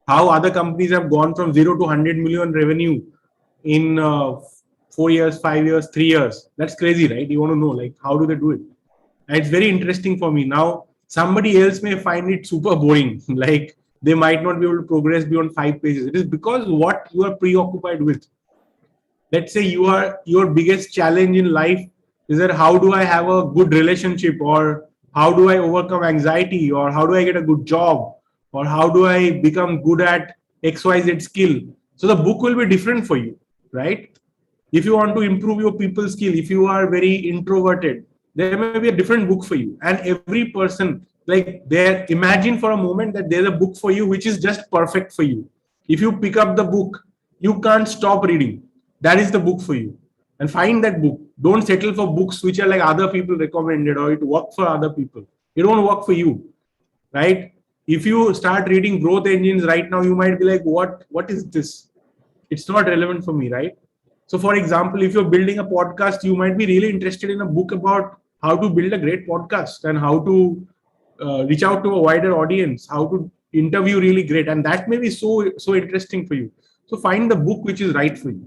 how other companies have gone from 0 to 100 million revenue in 4 years, 5 years, 3 years, that's crazy, right? You want to know, like, how do they do it? And it's very interesting for me. Now, somebody else may find it super boring, like they might not be able to progress beyond 5 pages. It is because what you are preoccupied with. Let's say your biggest challenge in life is that how do I have a good relationship, or how do I overcome anxiety, or how do I get a good job, or how do I become good at xyz skill. So the book will be different for you, right? If you want to improve your people skill, if you are very introverted, there may be a different book for you. And every person, like, there, imagine for a moment that there's a book for you which is just perfect for you. If you pick up the book, you can't stop reading. That is the book for you. And find that book. Don't settle for books which are like other people recommended, or it work for other people. It won't work for you, right? If you start reading growth engines right now, you might be like, what is this? It's not relevant for me, right? So for example, if you're building a podcast, you might be really interested in a book about how to build a great podcast, and how to reach out to a wider audience, how to interview really great, and that may be so interesting for you. So find the book which is right for you.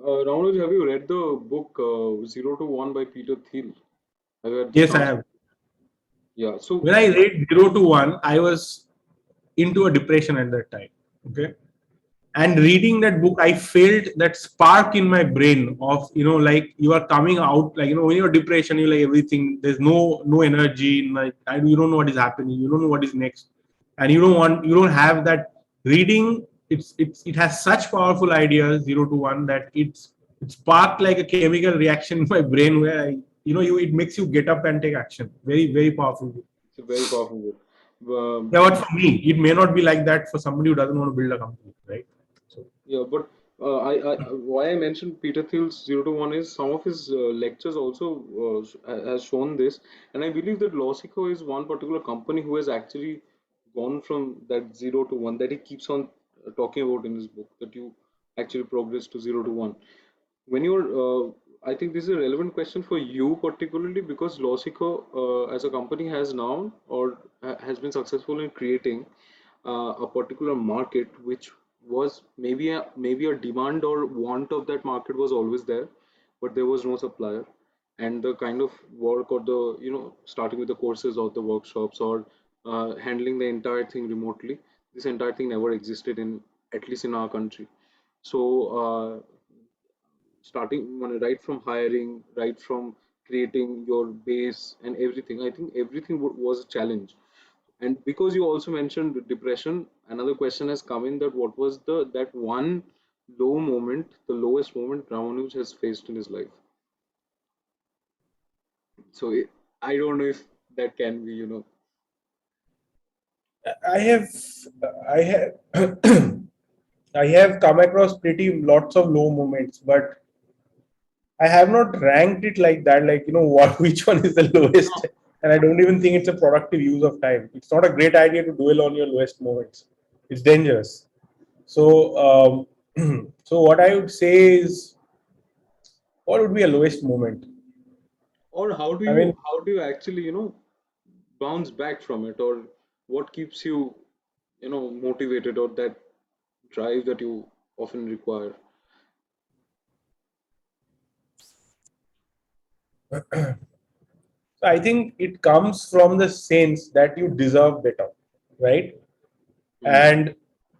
Ramanuj, have you read the book Zero to One by Peter Thiel? Have you had the Yes, I chance? have. Yeah. So When I read 0 to 1, I was into a depression at that time. Okay. And reading that book, I felt that spark in my brain of, like, you are coming out, like, when you're depression, you like everything, there's no energy, like, you don't know what is happening, you don't know what is next. And you don't have that reading. It has such powerful ideas, 0 to 1, that it sparked like a chemical reaction in my brain where it makes you get up and take action. Very, very powerful. it's a very powerful book. Yeah, but for me, it may not be like that for somebody who doesn't want to build a company, right? So Yeah, but why I mentioned Peter Thiel's Zero to One is some of his lectures also has shown this, and I believe that Lawsico is one particular company who has actually gone from that zero to one that he keeps on talking about in his book, that you actually progress to zero to one. When you're, I think this is a relevant question for you particularly because Lawsico as a company has now or has been successful in creating a particular market which was maybe a demand or want of that market was always there, but there was no supplier, and the kind of work or the starting with the courses or the workshops or handling the entire thing remotely, this entire thing never existed in, at least in our country. So starting right from hiring, right from creating your base and everything. I think everything was a challenge. And because you also mentioned depression, another question has come in that what was the that one low moment, the lowest moment Ramanuj has faced in his life. So I don't know if that can be, I have, I have, I have come across pretty lots of low moments, but I have not ranked it like that. Like what, which one is the lowest? And I don't even think it's a productive use of time. It's not a great idea to dwell on your lowest moments. It's dangerous. So, so what I would say is, what would be a lowest moment? or I mean, how do you actually, bounce back from it, or what keeps you, motivated, or that drive that you often require. I think it comes from the sense that you deserve better, right? Hmm. And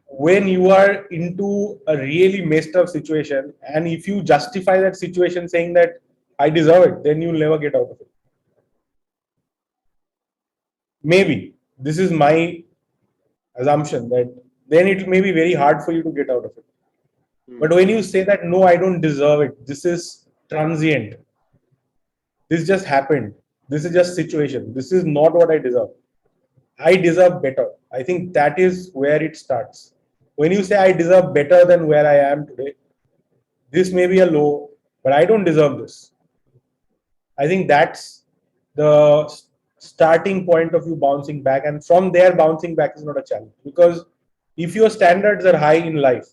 when you are into a really messed up situation, and if you justify that situation saying that I deserve it, then you'll never get out of it. Maybe this is my assumption that then it may be very hard for you to get out of it. Hmm. But when you say that no, I don't deserve it, this is transient, this just happened, this is just situation, this is not what I deserve, I deserve better. I think that is where it starts. When you say I deserve better than where I am today, this may be a low, but I don't deserve this. I think that's the starting point of you bouncing back. And from there, bouncing back is not a challenge. Because if your standards are high in life,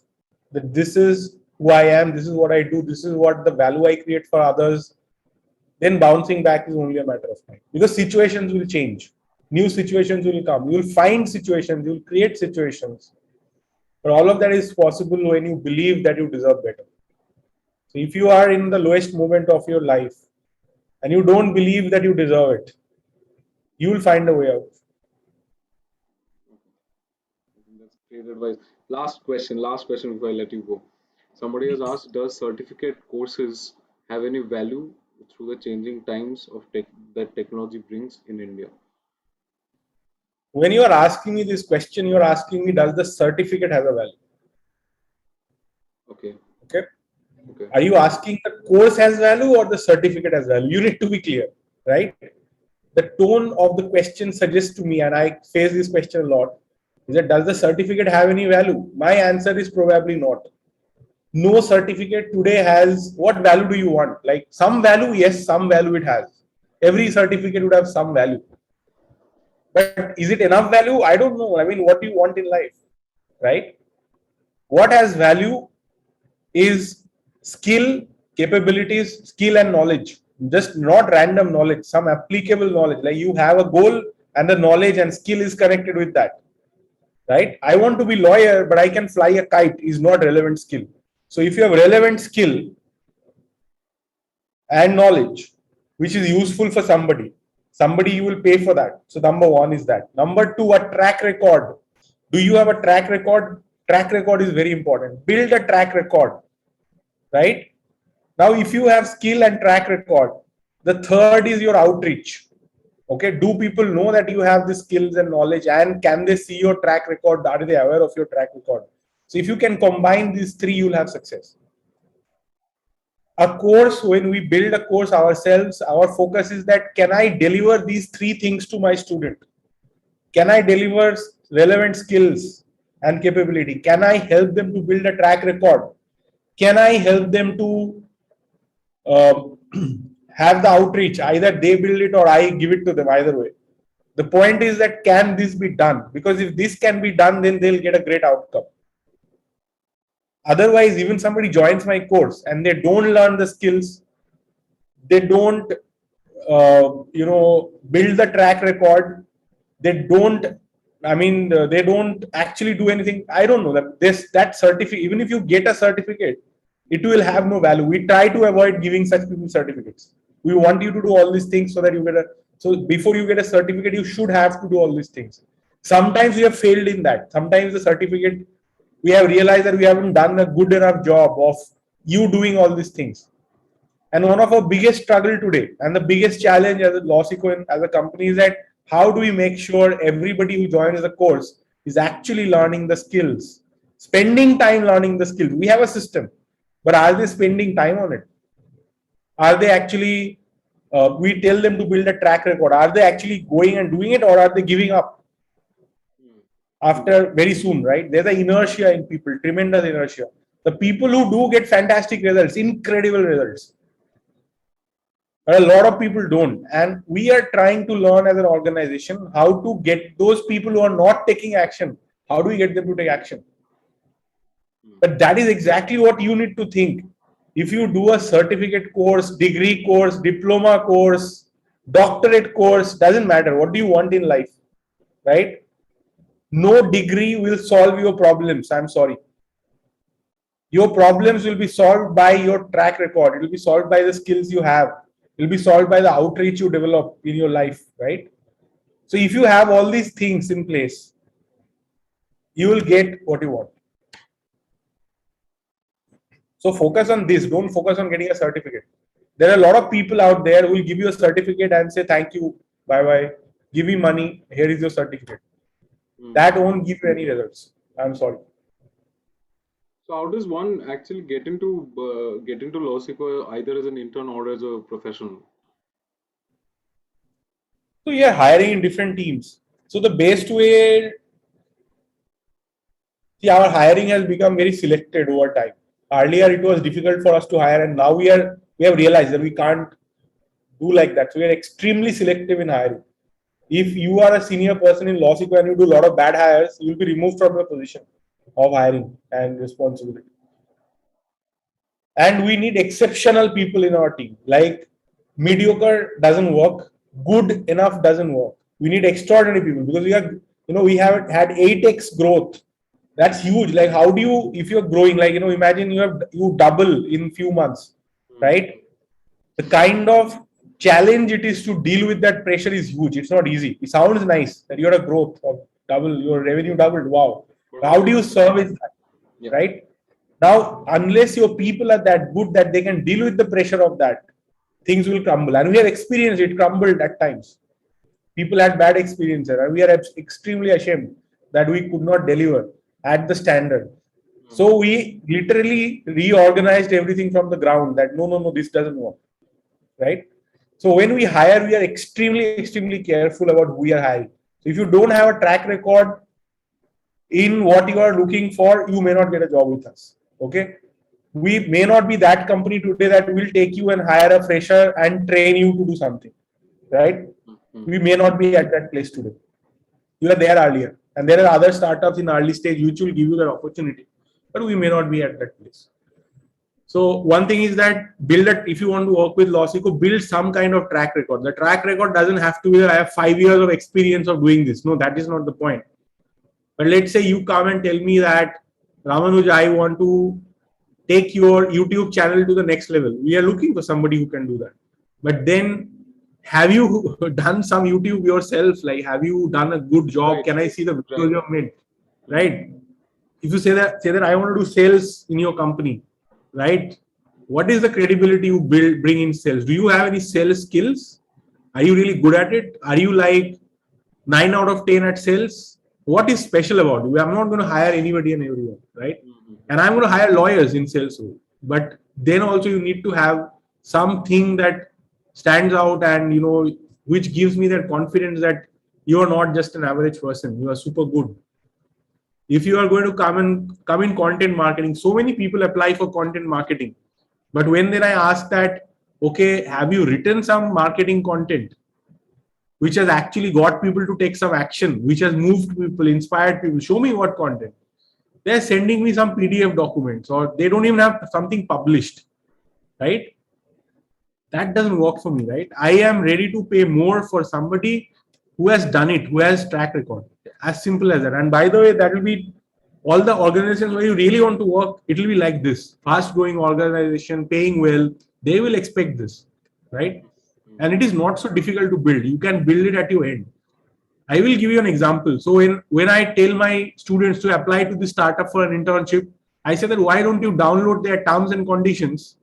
that this is who I am, this is what I do, this is what the value I create for others, then bouncing back is only a matter of time. Because situations will change, new situations will come, you'll find situations, you'll create situations. But all of that is possible when you believe that you deserve better. So if you are in the lowest moment of your life and you don't believe that you deserve it, you will find a way out. I think that's great advice. Last question before I let you go. Somebody has asked, does certificate courses have any value through the changing times of that technology brings in India? When you are asking me this question, you are asking me, does the certificate have a value? Okay, Okay. okay. Are you asking the course has value or the certificate has value? You need to be clear, right? The tone of the question suggests to me, and I face this question a lot, is that does the certificate have any value? My answer is probably not. No certificate today has, what value do you want? Like some value, yes, some value it has. Every certificate would have some value. But is it enough value? I don't know. I mean, what do you want in life? Right? What has value is skill, capabilities, skill, and knowledge. Just not random knowledge, some applicable knowledge. Like you have a goal and the knowledge and skill is connected with that. Right? I want to be lawyer, but I can fly a kite is not relevant skill. So if you have relevant skill and knowledge, which is useful for somebody you will pay for that. So number one is that. Number two, a track record. Do you have a track record? Track record is very important. Build a track record, right? Now, if you have skill and track record, the third is your outreach. Okay, do people know that you have the skills and knowledge, and can they see your track record? Are they aware of your track record? So if you can combine these three, you'll have success. A course, when we build a course ourselves, our focus is that can I deliver these three things to my student? Can I deliver relevant skills and capability? Can I help them to build a track record? Can I help them to uh, have the outreach? Either they build it or I give it to them, either way. The point is that can this be done? Because if this can be done, then they'll get a great outcome. Otherwise, even somebody joins my course and they don't learn the skills, they don't build the track record, they don't, they don't actually do anything. I don't know that that certificate, even if you get a certificate, it will have no value. We try to avoid giving such people certificates. We want you to do all these things so that you get a, so before you get a certificate you should have to do all these things. Sometimes we have failed in that. Sometimes the certificate, we have realized that we haven't done a good enough job of you doing all these things. And one of our biggest struggle today and the biggest challenge as a Lawsico and as a company is that how do we make sure everybody who joins the course is actually learning the skills, spending time learning the skills. We have a system, but are they spending time on it? Are they actually, we tell them to build a track record. Are they actually going and doing it, or are they giving up after very soon, right? There's an inertia in people, tremendous inertia. The people who do get fantastic results, incredible results, but a lot of people don't. And we are trying to learn as an organization how to get those people who are not taking action. How do we get them to take action? But that is exactly what you need to think. If you do a certificate course, degree course, diploma course, doctorate course, doesn't matter. What do you want in life? Right? No degree will solve your problems. I'm sorry. Your problems will be solved by your track record. It will be solved by the skills you have. It will be solved by the outreach you develop in your life, right? So if you have all these things in place, you will get what you want. So focus on this. Don't focus on getting a certificate. There are a lot of people out there who will give you a certificate and say, thank you, bye-bye, give me money, here is your certificate. That won't give you any results. I'm sorry. So how does one actually get into Lawsico either as an intern or as a professional? So you're hiring in different teams. So the best way, see, our hiring has become very selected over time. Earlier, it was difficult for us to hire, and now we have realized that we can't do like that. So we are extremely selective in hiring. If you are a senior person in Lawsico and you do a lot of bad hires, you will be removed from your position of hiring and responsibility. And we need exceptional people in our team. Like mediocre doesn't work, good enough doesn't work. We need extraordinary people because we have had 8x growth. That's huge. Like, how do you, if you're growing, like, imagine you double in few months, right? The kind of challenge it is to deal with that pressure is huge. It's not easy. It sounds nice that you're a growth of double, your revenue doubled. Wow. How do you service that? Yeah. Right? Now, unless your people are that good that they can deal with the pressure of that, things will crumble. And we have experienced it crumbled at times. People had bad experiences, and we are extremely ashamed that we could not deliver at the standard. So we literally reorganized everything from the ground that no, this doesn't work. Right? So when we hire, we are extremely careful about who we are hiring. So if you don't have a track record in what you are looking for, you may not get a job with us. Okay? We may not be that company today that will take you and hire a fresher and train you to do something. Right? We may not be at that place today. You were there earlier. And there are other startups in early stage which will give you that opportunity. But we may not be at that place. So one thing is that if you want to work with Lawsico, build some kind of track record. The track record doesn't have to be, I have 5 years of experience of doing this. No, that is not the point. But let's say you come and tell me that, Ramanuj, I want to take your YouTube channel to the next level. We are looking for somebody who can do that. But then, have you done some YouTube yourself? Like, have you done a good job? Right. Can I see the videos you've made? Right? If you say that I want to do sales in your company, right? What is the credibility you bring in sales? Do you have any sales skills? Are you really good at it? Are you like 9 out of 10 at sales? What is special about you? I'm not going to hire anybody and everyone, right? And I'm going to hire lawyers in sales role. But then also you need to have something that stands out and, which gives me that confidence that you are not just an average person. You are super good. If you are going to come in content marketing, so many people apply for content marketing. But when then I ask that, okay, have you written some marketing content which has actually got people to take some action, which has moved people, inspired people? Show me what content. They're sending me some PDF documents, or they don't even have something published, right? That doesn't work for me, right? I am ready to pay more for somebody who has done it, who has track record. As simple as that. And by the way, that will be all the organizations where you really want to work. It will be like this: fast growing organization, paying well. They will expect this, right? And it is not so difficult to build. You can build it at your end. I will give you an example. So when I tell my students to apply to the startup for an internship, I say that why don't you download their terms and conditions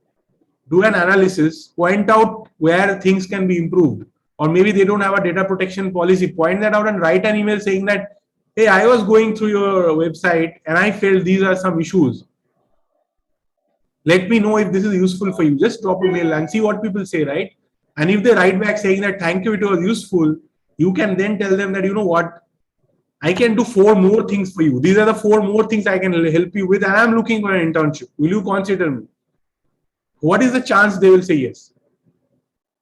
do an analysis, point out where things can be improved, or maybe they don't have a data protection policy, point that out and write an email saying that, hey, I was going through your website and I felt these are some issues. Let me know if this is useful for you. Just drop a mail and see what people say, right? And if they write back saying that thank you, it was useful, you can then tell them that, you know what, I can do 4 more things for you. These are the 4 more things I can help you with, and I'm looking for an internship. Will you consider me? What is the chance they will say yes?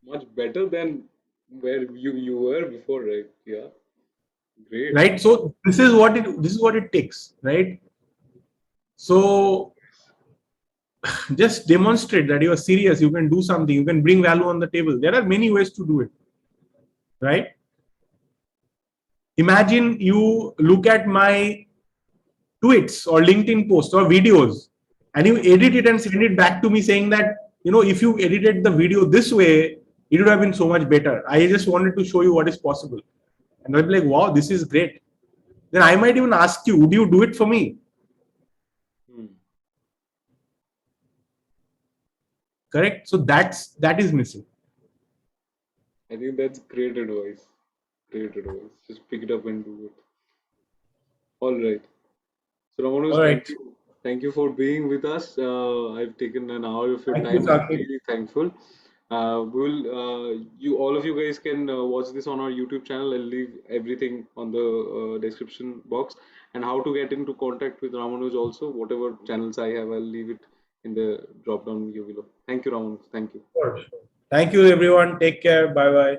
Much better than where you were before, right? Yeah. Great. Right. So this is what it takes, right? So just demonstrate that you are serious. You can do something. You can bring value on the table. There are many ways to do it, right? Imagine you look at my tweets or LinkedIn posts or videos, and you edit it and send it back to me saying that, you know, if you edited the video this way, it would have been so much better. I just wanted to show you what is possible. And I'll be like, wow, this is great. Then I might even ask you, would you do it for me? Hmm. Correct. So that is missing. I think that's great advice. Great advice. Just pick it up and do it. All right. So Ramanus, All right. thank you. Thank you for being with us. I've taken an hour of your Thank you, time. I'm Saket. really thankful. You all of you guys can watch this on our YouTube channel. I'll leave everything on the description box, and how to get into contact with Ramanus also. Whatever channels I have, I'll leave it in the drop down here below. Thank you, Ramanus. Thank you. Sure. Thank you, everyone. Take care. Bye bye.